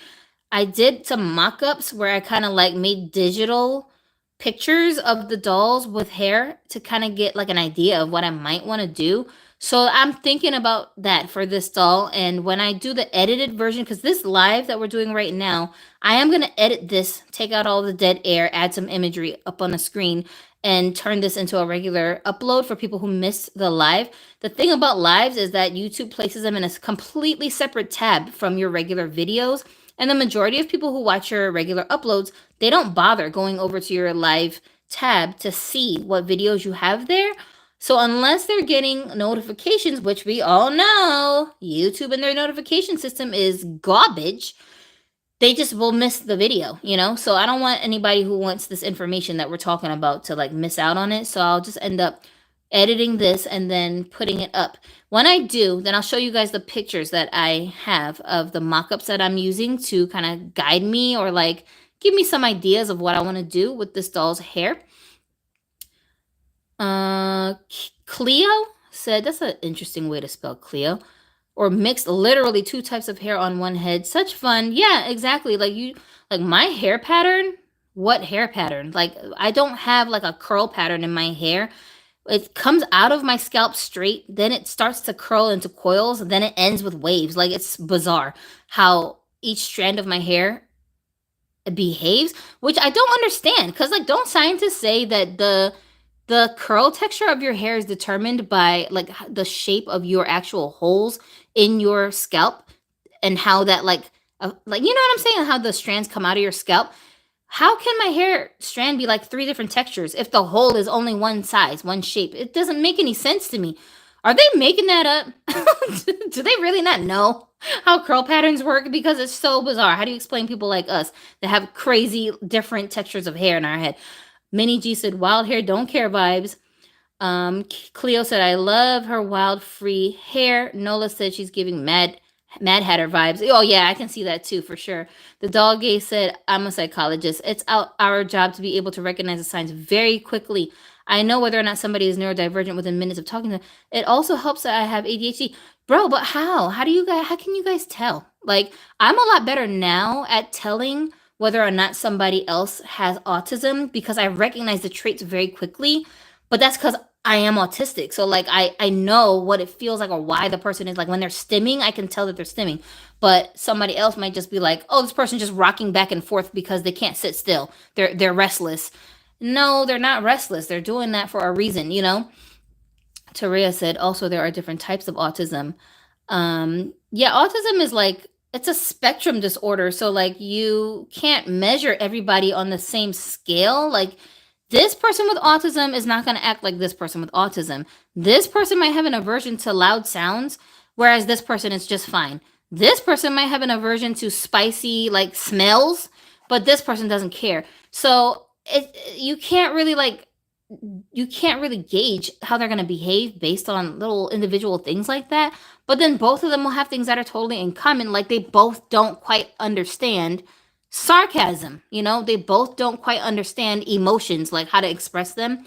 [SPEAKER 1] I did some mock-ups where I kind of like made digital pictures of the dolls with hair to kind of get like an idea of what I might want to do. So I'm thinking about that for this doll. And when I do the edited version, because this live that we're doing right now, I am going to edit this, take out all the dead air, add some imagery up on the screen, and turn this into a regular upload for people who missed the live. The thing about lives is that YouTube places them in a completely separate tab from your regular videos. And the majority of people who watch your regular uploads, they don't bother going over to your live tab to see what videos you have there. So unless they're getting notifications, which we all know, YouTube and their notification system is garbage, they just will miss the video, you know? So I don't want anybody who wants this information that we're talking about to like miss out on it. So I'll just end up editing this and then putting it up. When I do, then I'll show you guys the pictures that I have of the mock-ups that I'm using to kind of guide me or like give me some ideas of what I want to do with this doll's hair. Cleo said, that's an interesting way to spell Cleo. Or mixed literally two types of hair on one head. Such fun. Yeah, exactly. Like my hair pattern. What hair pattern? Like I don't have like a curl pattern in my hair. It comes out of my scalp straight, then it starts to curl into coils, and then it ends with waves. Like it's bizarre how each strand of my hair behaves, which I don't understand. Cause like, don't scientists say that the curl texture of your hair is determined by like the shape of your actual holes in your scalp and how that like you know what I'm saying? How the strands come out of your scalp. How can my hair strand be like 3 different textures if the hole is only one size, one shape? It doesn't make any sense to me. Are they making that up? Do they really not know how curl patterns work? Because it's so bizarre. How do you explain people like us that have crazy different textures of hair in our head? Minnie G said, wild hair, don't care vibes. Cleo said, I love her wild free hair. Nola said she's giving Mad Hatter vibes. Oh yeah, I can see that too for sure. The dog gay said, I'm a psychologist. It's our job to be able to recognize the signs very quickly. I know whether or not somebody is neurodivergent within minutes of talking to them. It also helps that I have ADHD. Bro, but how? How can you guys tell? Like, I'm a lot better now at telling whether or not somebody else has autism because I recognize the traits very quickly. But that's because I am autistic. So like I know what it feels like or why the person is like when they're stimming, I can tell that they're stimming. But somebody else might just be like, oh, this person just rocking back and forth because they can't sit still. They're restless. No, they're not restless. They're doing that for a reason, you know? Taria said also there are different types of autism. Yeah, autism is like it's a spectrum disorder. So like you can't measure everybody on the same scale. Like this person with autism is not going to act like this person with autism. This person might have an aversion to loud sounds, whereas this person is just fine. This person might have an aversion to spicy like smells, but this person doesn't care. So you can't really gauge how they're going to behave based on little individual things like that. But then both of them will have things that are totally in common, like they both don't quite understand sarcasm, you know, they both don't quite understand emotions, like how to express them.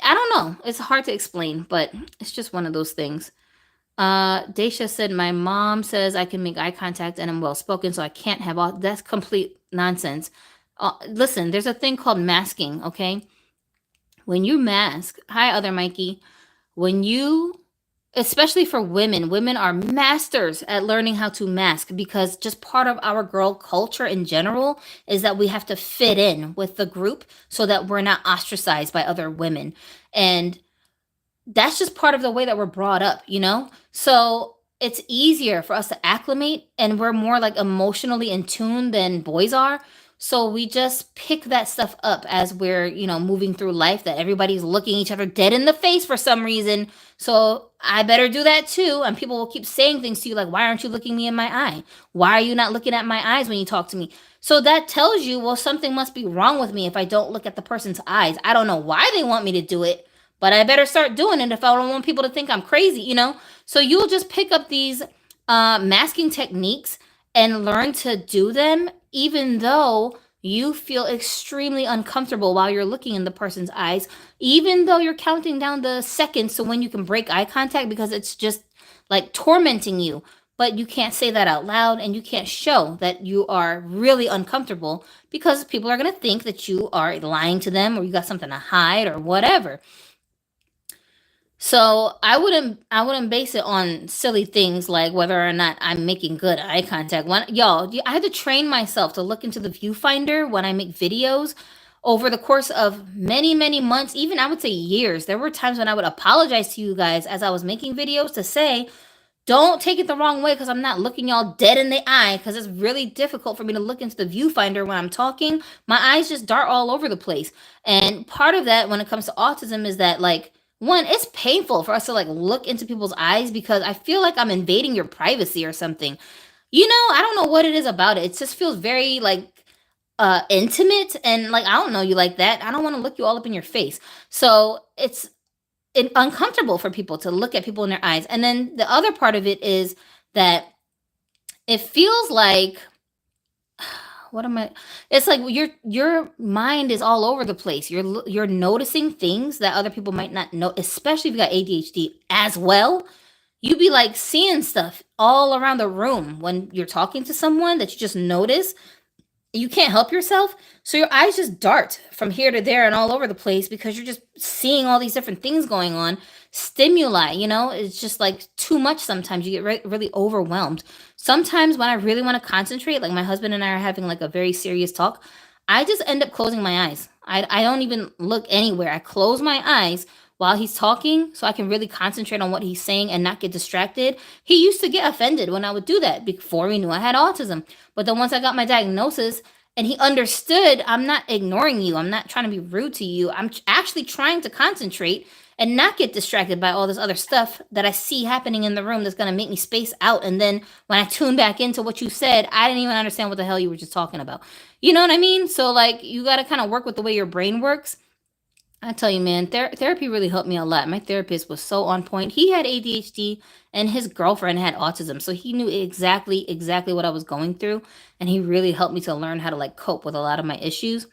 [SPEAKER 1] I don't know, it's hard to explain, but it's just one of those things. Daisha said, my mom says I can make eye contact and I'm well spoken, so I can't have all that's complete nonsense. Listen, there's a thing called masking, okay? When you mask, hi other Mikey, when you especially for women are masters at learning how to mask because just part of our girl culture in general is that we have to fit in with the group so that we're not ostracized by other women. And that's just part of the way that we're brought up, you know? So it's easier for us to acclimate and we're more like emotionally in tune than boys are. So we just pick that stuff up as we're, you know, moving through life, that everybody's looking each other dead in the face for some reason. So I better do that too. And people will keep saying things to you like, why aren't you looking me in my eye? Why are you not looking at my eyes when you talk to me? So that tells you, well, something must be wrong with me if I don't look at the person's eyes. I don't know why they want me to do it, but I better start doing it if I don't want people to think I'm crazy, you know? So you'll just pick up these masking techniques and learn to do them, even though you feel extremely uncomfortable while you're looking in the person's eyes, even though you're counting down the seconds to when you can break eye contact because it's just like tormenting you. But you can't say that out loud and you can't show that you are really uncomfortable because people are going to think that you are lying to them or you got something to hide or whatever. So I wouldn't base it on silly things like whether or not I'm making good eye contact. Y'all, I had to train myself to look into the viewfinder when I make videos over the course of many, many months, even I would say years. There were times when I would apologize to you guys as I was making videos to say, don't take it the wrong way because I'm not looking y'all dead in the eye because it's really difficult for me to look into the viewfinder when I'm talking. My eyes just dart all over the place. And part of that when it comes to autism is that like, one, it's painful for us to like look into people's eyes because I feel like I'm invading your privacy or something. You know, I don't know what it is about it. It just feels very like intimate and like I don't know you like that. I don't want to look you all up in your face. So it's uncomfortable for people to look at people in their eyes. And then the other part of it is that it feels like what am I? It's like your mind is all over the place. You're noticing things that other people might not know, especially if you got ADHD as well. You be like seeing stuff all around the room when you're talking to someone that you just notice. You can't help yourself. So your eyes just dart from here to there and all over the place because you're just seeing all these different things going on. Stimuli, you know, it's just like too much sometimes. You get really overwhelmed. Sometimes when I really want to concentrate, like my husband and I are having like a very serious talk, I just end up closing my eyes. I don't even look anywhere. I close my eyes while he's talking so I can really concentrate on what he's saying and not get distracted. He used to get offended when I would do that before we knew I had autism. But then once I got my diagnosis and he understood, I'm not ignoring you. I'm not trying to be rude to you. I'm actually trying to concentrate and not get distracted by all this other stuff that I see happening in the room that's going to make me space out. And then when I tune back into what you said, I didn't even understand what the hell you were just talking about. You know what I mean? So like you got to kind of work with the way your brain works. I tell you, man, therapy really helped me a lot. My therapist was so on point. He had ADHD and his girlfriend had autism. So he knew exactly what I was going through. And he really helped me to learn how to like cope with a lot of my issues.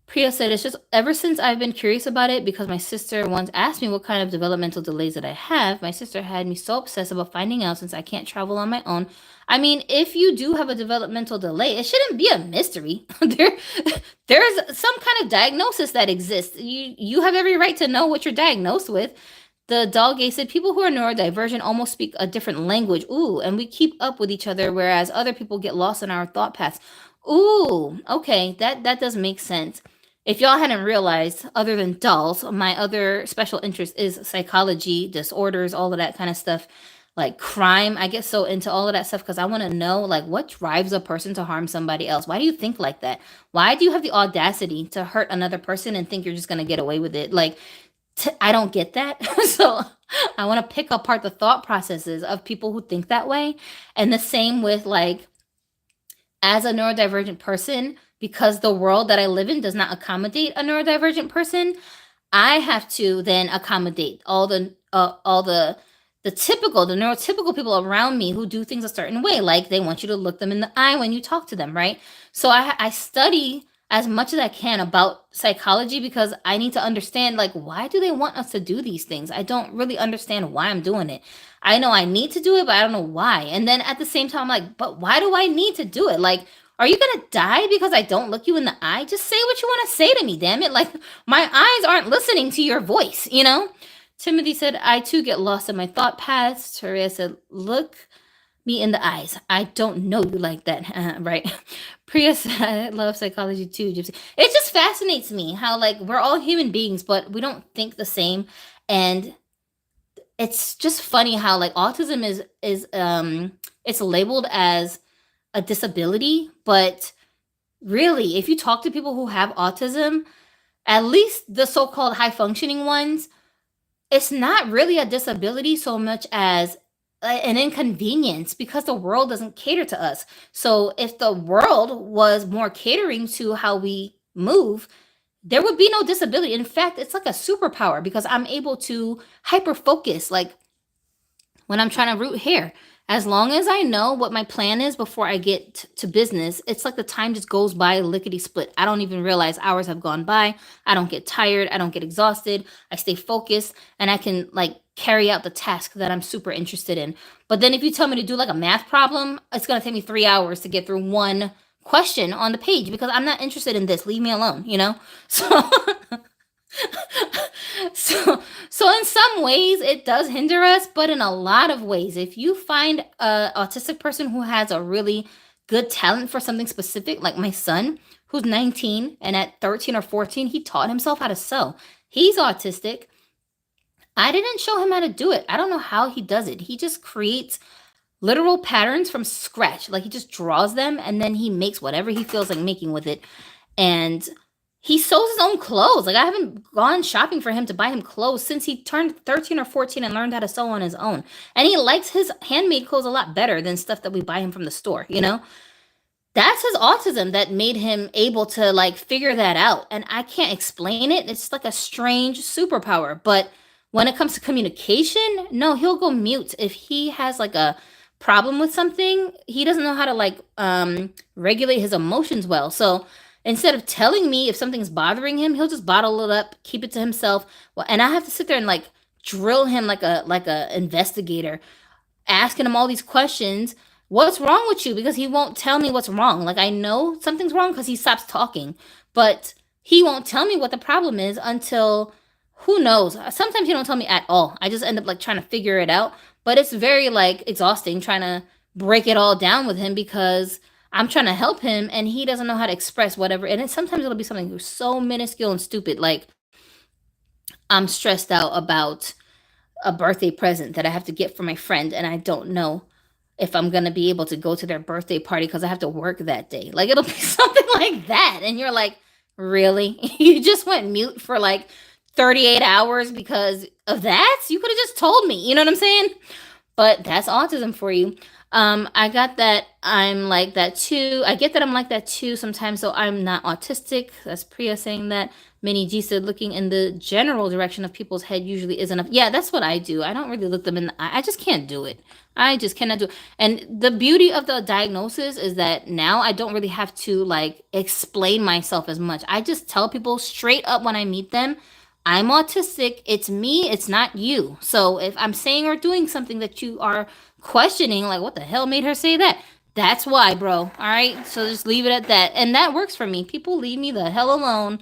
[SPEAKER 1] Priya said, it's just ever since I've been curious about it because my sister once asked me what kind of developmental delays that I have. My sister had me so obsessed about finding out since I can't travel on my own. I mean, if you do have a developmental delay, it shouldn't be a mystery. There's some kind of diagnosis that exists. You have every right to know what you're diagnosed with. The Dalgay said, people who are neurodivergent almost speak a different language. Ooh, and we keep up with each other, whereas other people get lost in our thought paths. Ooh, okay, that does make sense. If y'all hadn't realized, other than dolls, my other special interest is psychology, disorders, all of that kind of stuff, like crime. I get so into all of that stuff because I want to know, like, what drives a person to harm somebody else? Why do you think like that? Why do you have the audacity to hurt another person and think you're just going to get away with it? Like, I don't get that. So I want to pick apart the thought processes of people who think that way. And the same with, like, as a neurodivergent person, because the world that I live in does not accommodate a neurodivergent person, I have to then accommodate all the neurotypical people around me who do things a certain way, like they want you to look them in the eye when you talk to them, right? So I study as much as I can about psychology because I need to understand, like, why do they want us to do these things? I don't really understand why I'm doing it. I know I need to do it, but I don't know why. And then at the same time, I'm like, but why do I need to do it? Like, are you gonna die because I don't look you in the eye? Just say what you want to say to me, damn it. Like, my eyes aren't listening to your voice, you know? Timothy said, I too get lost in my thought paths. Taria said, look me in the eyes. I don't know you like that. Right. Priya said, I love psychology too, Gypsy. It just fascinates me how, like, we're all human beings, but we don't think the same. And it's just funny how, like, autism is it's labeled as a disability, but really, if you talk to people who have autism, at least the so-called high functioning ones, it's not really a disability so much as an inconvenience because the world doesn't cater to us. So if the world was more catering to how we move, there would be no disability. In fact, it's like a superpower because I'm able to hyper focus. Like when I'm trying to root hair. As long as I know what my plan is before I get to business, it's like the time just goes by lickety split. I don't even realize hours have gone by. I don't get tired. I don't get exhausted. I stay focused and I can like carry out the task that I'm super interested in. But then if you tell me to do like a math problem, it's going to take me 3 hours to get through one question on the page because I'm not interested in this. Leave me alone, you know? So so in some ways it does hinder us, but in a lot of ways, if you find a autistic person who has a really good talent for something specific, like my son who's 19 and at 13 or 14 he taught himself how to sew. He's autistic. I didn't show him how to do it. I don't know how he does it. He just creates literal patterns from scratch. Like he just draws them and then he makes whatever he feels like making with it. And he sews his own clothes. Like I haven't gone shopping for him to buy him clothes since he turned 13 or 14 and learned how to sew on his own. And he likes his handmade clothes a lot better than stuff that we buy him from the store, you know? That's his autism that made him able to like figure that out. And I can't explain it. It's like a strange superpower. But when it comes to communication, no, he'll go mute if he has like a problem with something. He doesn't know how to like regulate his emotions well. So instead of telling me if something's bothering him, he'll just bottle it up, keep it to himself. Well, and I have to sit there and like drill him like a investigator, asking him all these questions. What's wrong with you? Because he won't tell me what's wrong. Like I know something's wrong because he stops talking, but he won't tell me what the problem is until who knows. Sometimes he don't tell me at all. I just end up like trying to figure it out, but it's very like exhausting trying to break it all down with him because I'm trying to help him and he doesn't know how to express whatever. And sometimes it'll be something so minuscule and stupid. Like I'm stressed out about a birthday present that I have to get for my friend and I don't know if I'm going to be able to go to their birthday party because I have to work that day. Like it'll be something like that. And you're like, really? You just went mute for like 38 hours because of that? You could have just told me. You know what I'm saying? But that's autism for you. I got that I'm like that too. I get that I'm like that too sometimes, so I'm not autistic. That's Priya saying that. Minnie G said looking in the general direction of people's head usually is enough. Yeah, that's what I do. I don't really look them in the eye. I just can't do it. I just cannot do it. And the beauty of the diagnosis is that now I don't really have to like explain myself as much. I just tell people straight up when I meet them, I'm autistic. It's me. It's not you. So if I'm saying or doing something that you are questioning, like, what the hell made her say that? That's why, bro. All right. So just leave it at that. And that works for me. People leave me the hell alone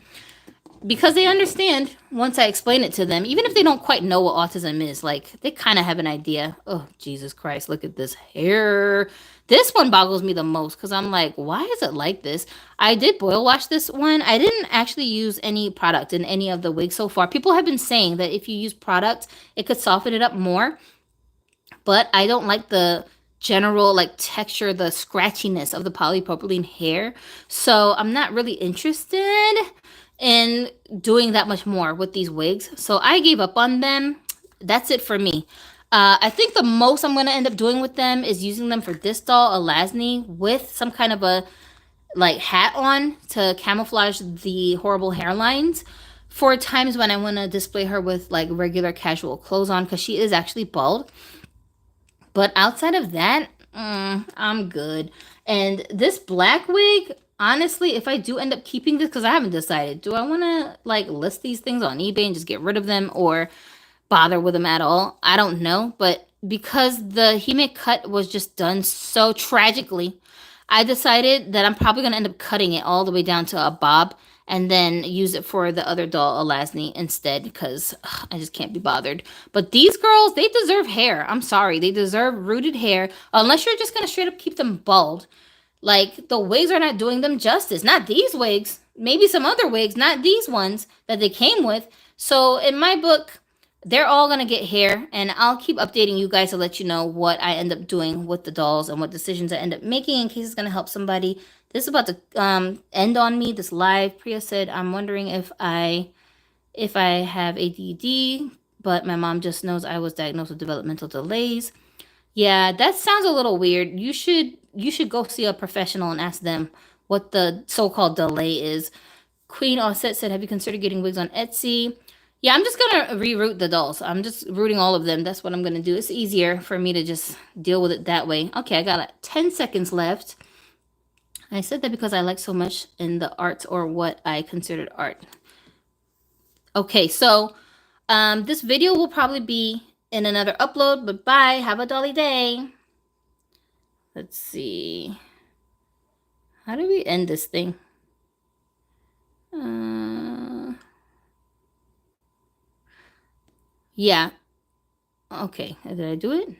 [SPEAKER 1] because they understand once I explain it to them, even if they don't quite know what autism is. Like, they kind of have an idea. Oh, Jesus Christ. Look at this hair. This one boggles me the most because I'm like, why is it like this? I did boil wash this one. I didn't actually use any product in any of the wigs so far. People have been saying that if you use product, it could soften it up more. But I don't like the general like texture, the scratchiness of the polypropylene hair. So I'm not really interested in doing that much more with these wigs. So I gave up on them. That's it for me. I think the most I'm going to end up doing with them is using them for this doll, Alasni, with some kind of a like hat on to camouflage the horrible hairlines for times when I want to display her with like regular casual clothes on because she is actually bald. But outside of that, I'm good. And this black wig, honestly, if I do end up keeping this, because I haven't decided, do I want to like list these things on eBay and just get rid of them or bother with them at all? I don't know. But because the Hime cut was just done so tragically, I decided that I'm probably going to end up cutting it all the way down to a bob and then use it for the other doll, Alasni, instead because I just can't be bothered. But these girls, they deserve hair. I'm sorry. They deserve rooted hair unless you're just going to straight up keep them bald. Like, the wigs are not doing them justice. Not these wigs. Maybe some other wigs, not these ones that they came with. So, in my book, they're all going to get hair, and I'll keep updating you guys to let you know what I end up doing with the dolls and what decisions I end up making in case it's going to help somebody. This is about to end on me, this live. Priya said, I'm wondering if I have ADD, but my mom just knows I was diagnosed with developmental delays. Yeah, that sounds a little weird. You should go see a professional and ask them what the so-called delay is. Queen Offset said, have you considered getting wigs on Etsy? Yeah, I'm just going to reroute the dolls. I'm just rooting all of them. That's what I'm going to do. It's easier for me to just deal with it that way. Okay, I got 10 seconds left. I said that because I like so much in the arts, or what I considered art. Okay, so this video will probably be in another upload, but bye. Have a dolly day. Let's see. How do we end this thing? Yeah. Okay, did I do it?